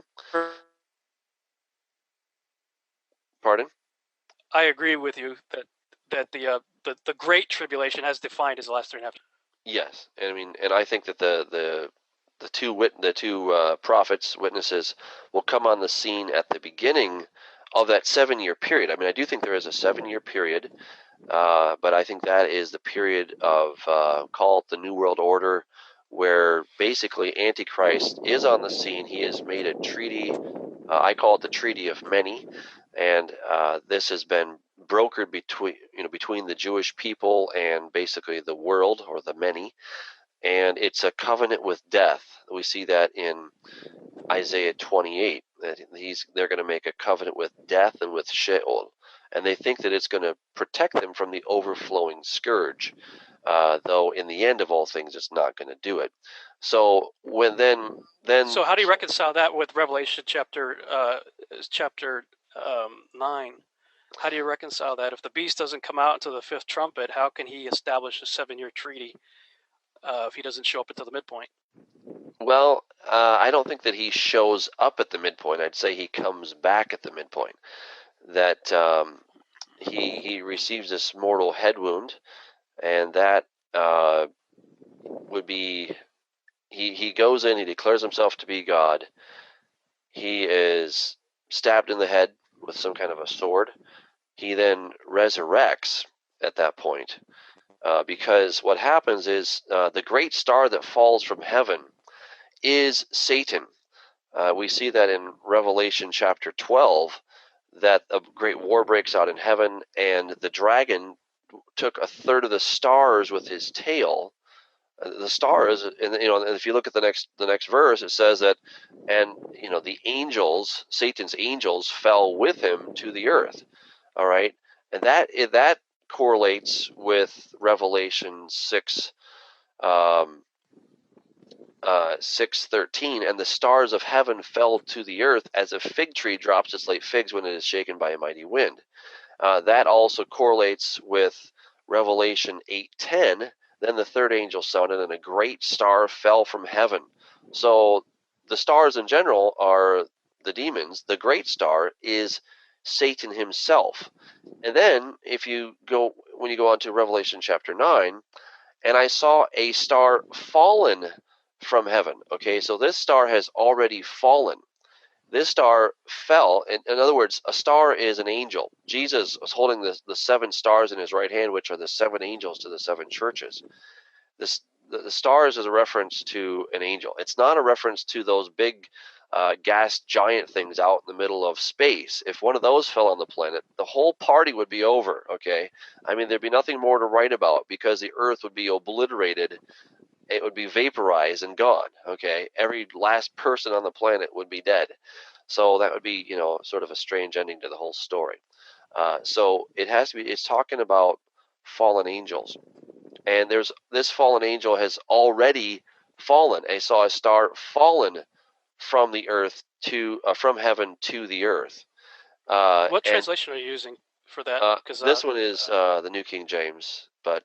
Pardon?
I agree with you that the Great Tribulation, as defined, is the last 3.5 years.
Yes, and I think that the two prophets, witnesses, will come on the scene at the beginning of that 7 year period. I mean, I do think there is a 7 year period, but I think that is the period of call it the New World Order, where basically Antichrist is on the scene. He has made a treaty. I call it the Treaty of Many, and this has been brokered between the Jewish people and basically the world, or the many, and it's a covenant with death. We see that in Isaiah 28, that they're going to make a covenant with death and with Sheol, and they think that it's going to protect them from the overflowing scourge, though in the end of all things it's not going to do it. So
so how do you reconcile that with Revelation chapter 9? How do you reconcile that? If the beast doesn't come out until the fifth trumpet, how can he establish a 7-year treaty if he doesn't show up until the midpoint?
Well, I don't think that he shows up at the midpoint. I'd say he comes back at the midpoint. That he receives this mortal head wound, and that would be he goes in, he declares himself to be God. He is stabbed in the head with some kind of a sword. He then resurrects at that point, because what happens is the great star that falls from heaven is Satan. We see that in Revelation chapter 12, that a great war breaks out in heaven, and the dragon took a third of the stars with his tail. The stars, and if you look at the next verse, it says that, and the angels, Satan's angels, fell with him to the earth. All right, and that correlates with Revelation 6. 6:13, and the stars of heaven fell to the earth as a fig tree drops its late figs when it is shaken by a mighty wind. That also correlates with Revelation 8:10. Then the third angel sounded, and a great star fell from heaven. So the stars in general are the demons. The great star is Satan himself. And then when you go on to Revelation chapter 9, and I saw a star fallen from heaven. Okay, so this star has already fallen. This star fell. In other words, a star is an angel. Jesus was holding the 7 stars in his right hand, which are the 7 angels to the 7 churches. The stars is a reference to an angel. It's not a reference to those big gas giant things out in the middle of space. If one of those fell on the planet, the whole party would be over. Okay, I mean, there'd be nothing more to write about, because the earth would be obliterated. It would be vaporized and gone. Okay, every last person on the planet would be dead. So that would be, sort of a strange ending to the whole story. So it's talking about fallen angels, and this fallen angel has already fallen. I saw a star fallen from the earth from heaven to the earth.
What translation are you using for that?
This one is the New King James, but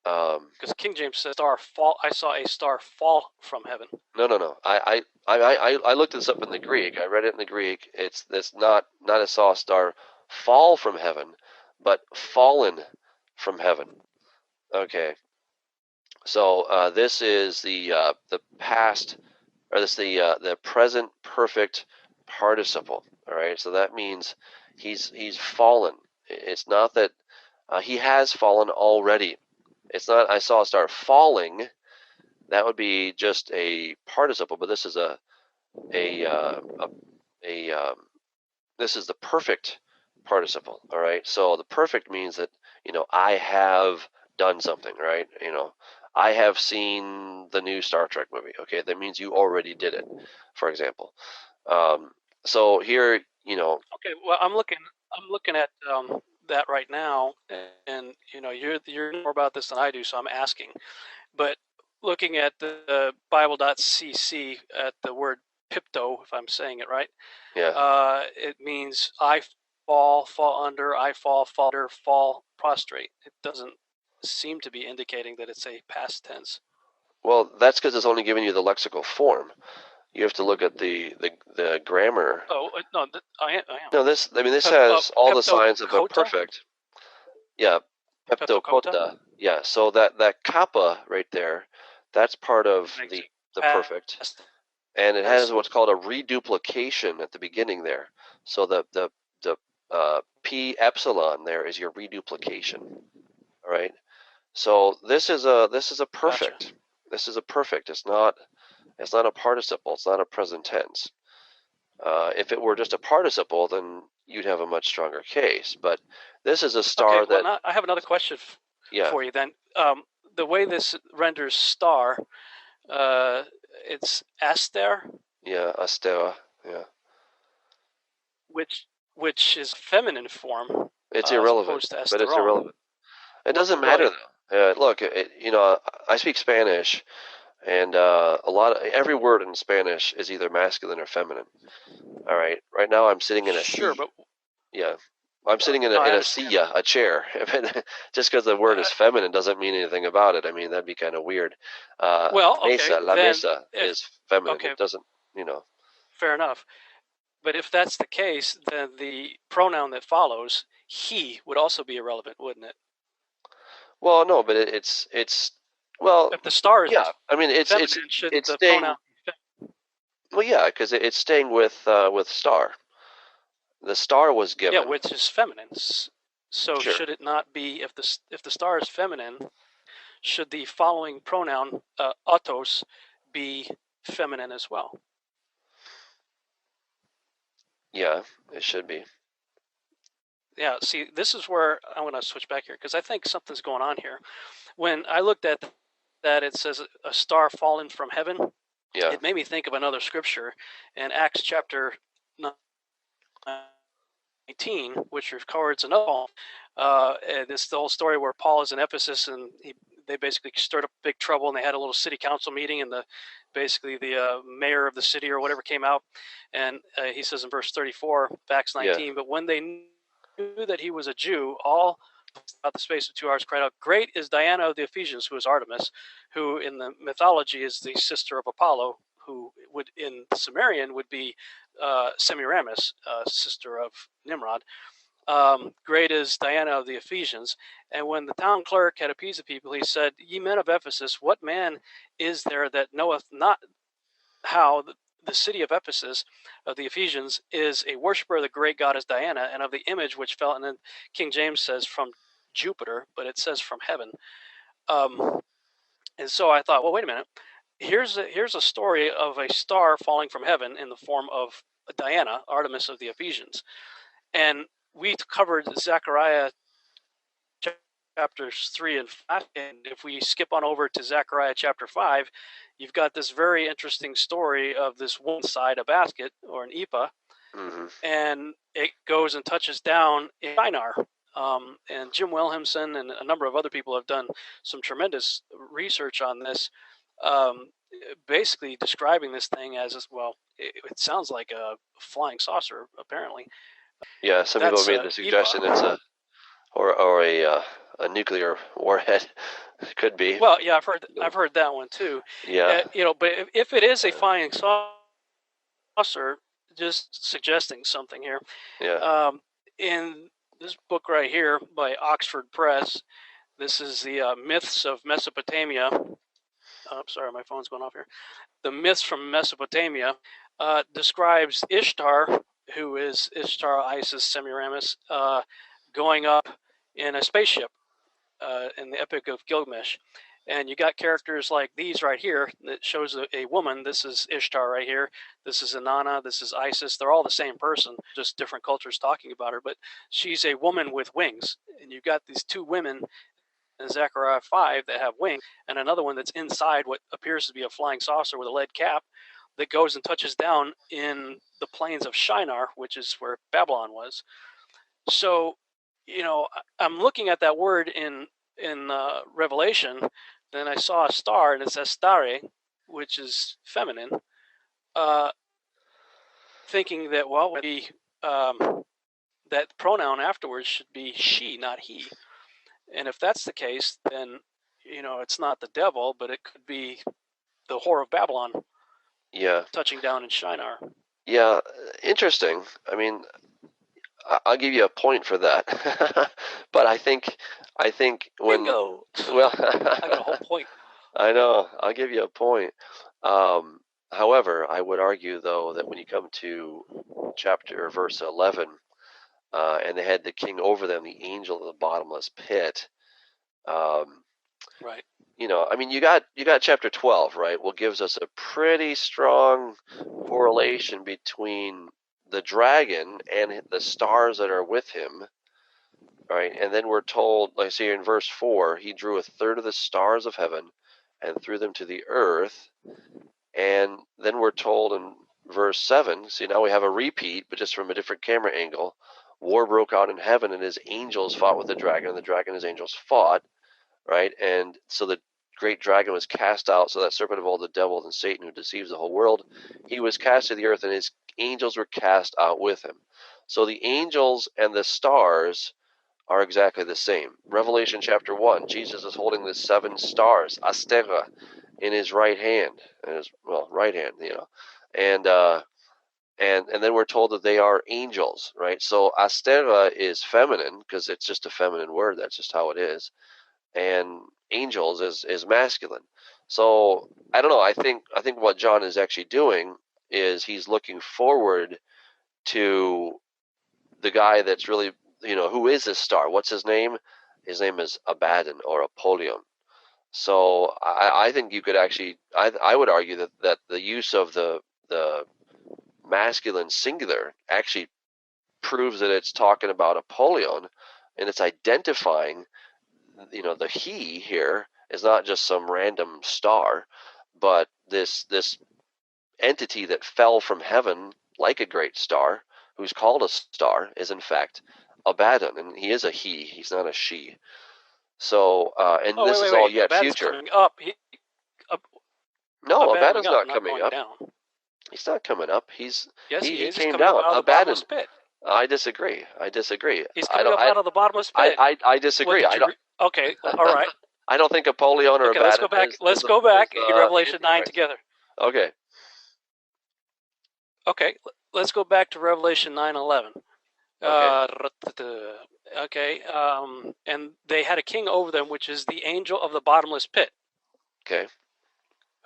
because King James says star fall. I saw a star fall from heaven.
No. I looked this up in the Greek. I read it in the Greek. It's not I saw a star fall from heaven, but fallen from heaven. Okay. So this is the past, or this the present perfect participle. All right. So that means he's fallen. It's not that he has fallen already. It's not I saw a star falling. That would be just a participle, but this is this is the perfect participle. All right. So the perfect means that I have done something, right? I have seen the new Star Trek movie. Okay, that means you already did it, for example. So here,
Okay, well, I'm looking at that right now, and you're more about this than I do, so I'm asking. But looking at the Bible.cc at the word pipto, if I'm saying it right,
yeah.
it means I fall under, I fall under, fall prostrate. It doesn't seem to be indicating that it's a past tense.
Well, that's because it's only giving you the lexical form. You have to look at the grammar.
Oh no, I am.
No, this has all the signs of a
Peptocota?
perfect. Yeah,
Peptocota?
peptocota. Yeah, so that kappa right there, that's part of
Makes it
the perfect,
past
and it has
tense.
what's called a reduplication at the beginning there. So the p epsilon there is your reduplication. All right. So this is a
Gotcha.
perfect. This is a perfect. It's not a participle. It's not a present tense. If it were just a participle, then you'd have a much stronger case. But this is a star
Okay, well,
that.
I have another question
Yeah.
for you then. The way this renders star, it's aster,
Yeah. Astera. Yeah.
which is feminine form,
It's
as
irrelevant.
opposed to
But it's
esterone.
irrelevant. It doesn't matter though. Look, I speak Spanish, and every word in Spanish is either masculine or feminine. All right. Right now, I'm sitting in a
Sure,
seat.
but
Yeah. I'm sitting in
no, I
a
understand.
silla, a chair. Just because the word is feminine doesn't mean anything about it. I mean, that'd be kind of weird.
Well, okay,
La
then
mesa
if
is feminine.
okay,
It doesn't.
fair enough. But if that's the case, then the pronoun that follows, he, would also be irrelevant, wouldn't it?
Well, no, but well,
If the star is
yeah. I mean,
feminine, shouldn't
it's
the
staying.
pronoun be
Well, yeah, because it's staying with star. The star was
yeah,
given.
which is feminine. So
Sure.
should it not be if the star is feminine? Should the following pronoun autos be feminine as well?
Yeah, it should be.
Yeah. See, this is where I want to switch back here because I think something's going on here. When I looked at that, it says a star fallen from heaven.
Yeah.
It made me think of another scripture in Acts chapter 19, which records another. This the whole story where Paul is in Ephesus and they basically stirred up big trouble and they had a little city council meeting and basically the mayor of the city or whatever came out and he says in verse 34, Acts 19,
Yeah.
but when they knew that he was a Jew, all about the space of 2 hours cried out, "Great is Diana of the Ephesians," who is Artemis, who in the mythology is the sister of Apollo, who would in Sumerian would be Semiramis, sister of Nimrod. Great is Diana of the Ephesians. And when the town clerk had appeased the people, he said, "Ye men of Ephesus, what man is there that knoweth not how the city of Ephesus of the Ephesians is a worshiper of the great goddess Diana and of the image which fell?" And then King James says from Jupiter, but it says from heaven. And so I thought, well, wait a minute. Here's a story of a star falling from heaven in the form of Diana, Artemis of the Ephesians. And we covered Zechariah chapters 3 and 5. And if we skip on over to Zechariah chapter 5, you've got this very interesting story of this one side, a basket or an ephah, and it goes and touches down in Shinar. And Jim Williamson and a number of other people have done some tremendous research on this, basically describing this thing as, well, it sounds like a flying saucer, apparently.
Yeah, some people made the suggestion it's a nuclear warhead. Could be.
Well, yeah, I've heard that one too.
Yeah.
But if it is a flying saucer, just suggesting something here.
Yeah.
In this book right here by Oxford Press, this is the Myths of Mesopotamia. Sorry, my phone's going off here. The Myths from Mesopotamia describes Ishtar, who is Ishtar, Isis, Semiramis, going up in a spaceship in the Epic of Gilgamesh. And you got characters like these right here that shows a woman. This is Ishtar right here. This is Inanna. This is Isis. They're all the same person, just different cultures talking about her. But she's a woman with wings. And you've got these two women in Zechariah 5 that have wings, and another one that's inside what appears to be a flying saucer with a lead cap that goes and touches down in the plains of Shinar, which is where Babylon was. So, I'm looking at that word in Revelation, then I saw a star, and it says stare, which is feminine, thinking that, well, that pronoun afterwards should be she, not he. And if that's the case, then, it's not the devil, but it could be the whore of Babylon.
Yeah.
Touching down in Shinar.
Yeah, interesting. I mean, I'll give you a point for that. But I think when
Bingo.
Well,
I got a whole point.
I know. I'll give you a point. However, I would argue though that when you come to verse 11, and they had the king over them, the angel of the bottomless pit.
Right.
I mean, you got chapter 12, right? Well, gives us a pretty strong correlation between the dragon and the stars that are with him, right? And then we're told, like I see in verse 4, he drew a third of the stars of heaven and threw them to the earth. And then we're told in verse 7, see, now we have a repeat, but just from a different camera angle. War broke out in heaven, and his angels fought with the dragon, and the dragon and his angels fought, right? And so the great dragon was cast out, so that serpent of old, the devil and Satan, who deceives the whole world, he was cast to the earth, and his angels were cast out with him. So the angels and the stars are exactly the same. Revelation chapter 1, Jesus is holding the 7 stars, astera, in his right hand, right hand, and then we're told that they are angels, right? So astera is feminine because it's just a feminine word. That's just how it is. And angels is masculine. So I don't know. I think what John is actually doing is he's looking forward to the guy that's really, who is this star? What's his name? His name is Abaddon or Apollyon. So I think you could actually, I would argue that the use of the masculine singular actually proves that it's talking about Apollyon, and it's identifying, the he here is not just some random star, but this entity that fell from heaven like a great star, who's called a star, is in fact Abaddon, and he is a he. He's not a she. So, and this is all yet
Abaddon's
future.
Coming up.
No, Abaddon's not coming up.
Down.
He's not coming up. He came
down.
down.
Out of the bottomless pit.
I disagree.
He's coming up out of the bottomless pit.
I disagree.
Okay, all right.
I don't think Apollyon or Abaddon.
Let's go back in Revelation 9 together.
Okay.
Okay, let's go back to Revelation 9:11. Okay. And they had a king over them, which is the angel of the bottomless pit.
Okay.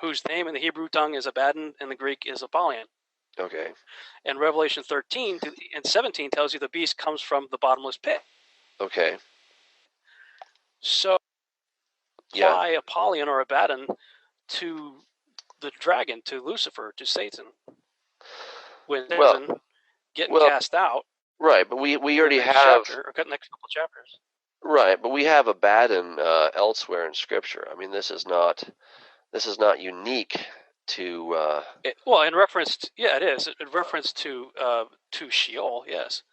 Whose name in the Hebrew tongue is Abaddon, and the Greek is Apollyon.
Okay.
And Revelation 13 and 17 tells you the beast comes from the bottomless pit.
Okay.
So, apply Apollyon or Abaddon to the dragon, to Lucifer, to Satan. When getting cast out.
Right, but we already have
next couple chapters.
Right, but we have Abaddon elsewhere in Scripture. I mean, this is not unique to.
In reference, it is. In reference to Sheol, yes.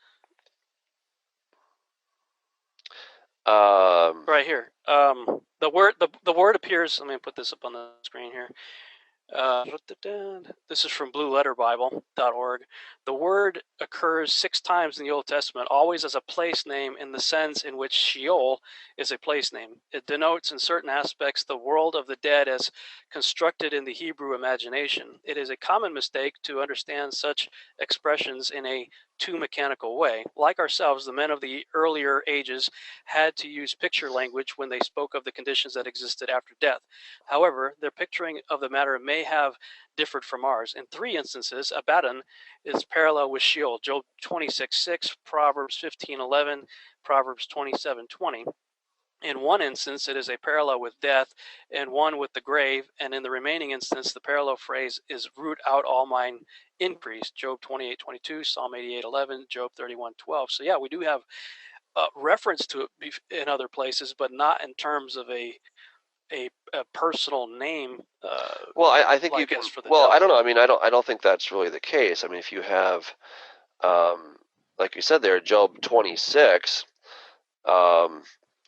Right here, the word appears. Let me put this up on the screen here. This is from BlueLetterBible.org. The word occurs 6 times in the Old Testament, always as a place name in the sense in which Sheol is a place name. It denotes in certain aspects the world of the dead as constructed in the Hebrew imagination. It is a common mistake to understand such expressions in a too mechanical way. Like ourselves, the men of the earlier ages had to use picture language when they spoke of the conditions that existed after death. However, their picturing of the matter may have differed from ours. In 3 instances, Abaddon is parallel with Sheol: Job 26:6, Proverbs 15:11, Proverbs 27:20. In one instance, it is a parallel with death, and one with the grave, and in the remaining instance, the parallel phrase is root out all mine increase. Job 28:22, Psalm 88:11, Job 31:12. So yeah, we do have reference to it in other places, but not in terms of a personal name.
Well, I think
like
you can.
as for the
Well, I don't
devil.
know. I mean, I don't think that's really the case. I mean, if you have, like you said there, Job 26,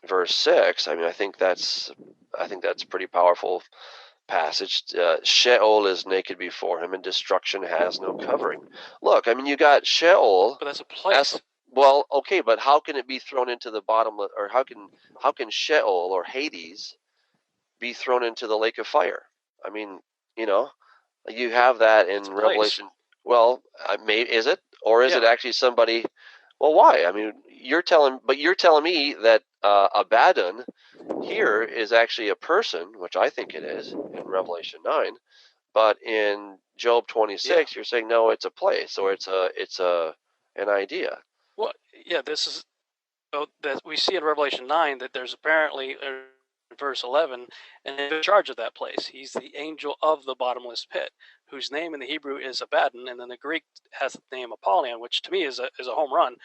verse 6. I mean, I think that's a pretty powerful passage. Sheol is naked before him, and destruction has no covering. Look, I mean, you got Sheol.
But that's a place.
Well, okay, but how can it be thrown into the bottom, or how can Sheol or Hades be thrown into the lake of fire? I mean, you have that in Revelation. Well, is it, or is it actually somebody? Well, why? I mean, you're telling me that Abaddon here is actually a person, which I think it is in Revelation 9, but in Job 26, you're saying no, it's a place, or it's an idea.
Well, yeah, this is that we see in Revelation 9 that there's apparently verse 11, and in charge of that place. He's the angel of the bottomless pit, whose name in the Hebrew is Abaddon, and then the Greek has the name Apollyon, which to me is a home run,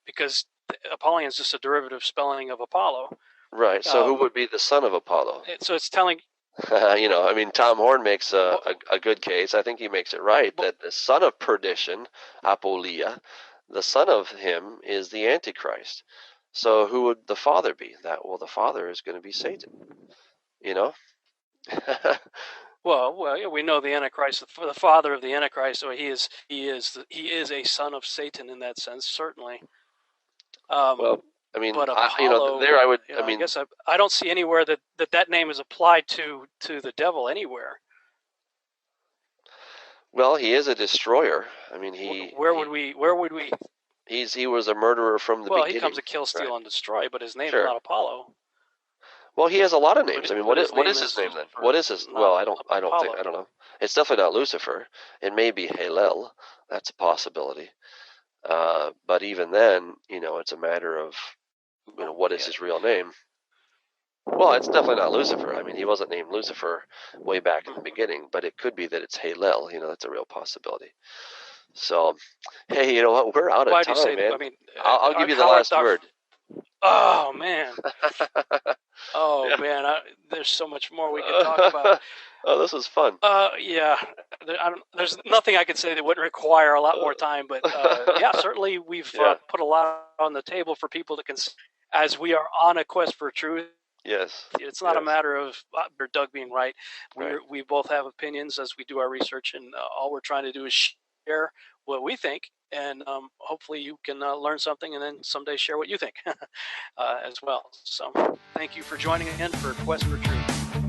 because Apollyon is just a derivative spelling of Apollo.
Right. So who would be the son of Apollo?
So it's telling.
I mean, Tom Horn makes a good case. I think he makes it right that the son of perdition, Apolia, the son of him is the Antichrist. So who would the father be? The father is going to be Satan.
Well, we know the Antichrist, the father of the Antichrist. So he is a son of Satan in that sense, certainly.
Well, I mean,
but Apollo, I guess I don't see anywhere that name is applied to the devil anywhere.
Well, he is a destroyer. I mean,
Where would we?
He was a murderer from the beginning.
Well, he comes to kill, steal, and destroy, but his name is not Apollo.
Well, he has a lot of names. I mean, what is his name then? What is his? Well, I don't know. It's definitely not Lucifer. It may be Halel. That's a possibility. But even then, it's a matter of, what is his real name? Well, it's definitely not Lucifer. I mean, he wasn't named Lucifer way back in the beginning, but it could be that it's Halel. That's a real possibility. So, hey, you know what? We're out of time, man.
I mean,
I'll give you the last word.
Oh man. Man, there's so much more we could talk about.
Oh, this was fun.
Yeah, there's nothing I could say that wouldn't require a lot more time, but yeah, certainly we've put a lot on the table for people to consider as we are on a quest for truth.
Yes,
it's not a matter of Doug being right. We both have opinions as we do our research, and all we're trying to do is share what we think, and hopefully you can learn something and then someday share what you think as well. So thank you for joining in for Quest for Truth.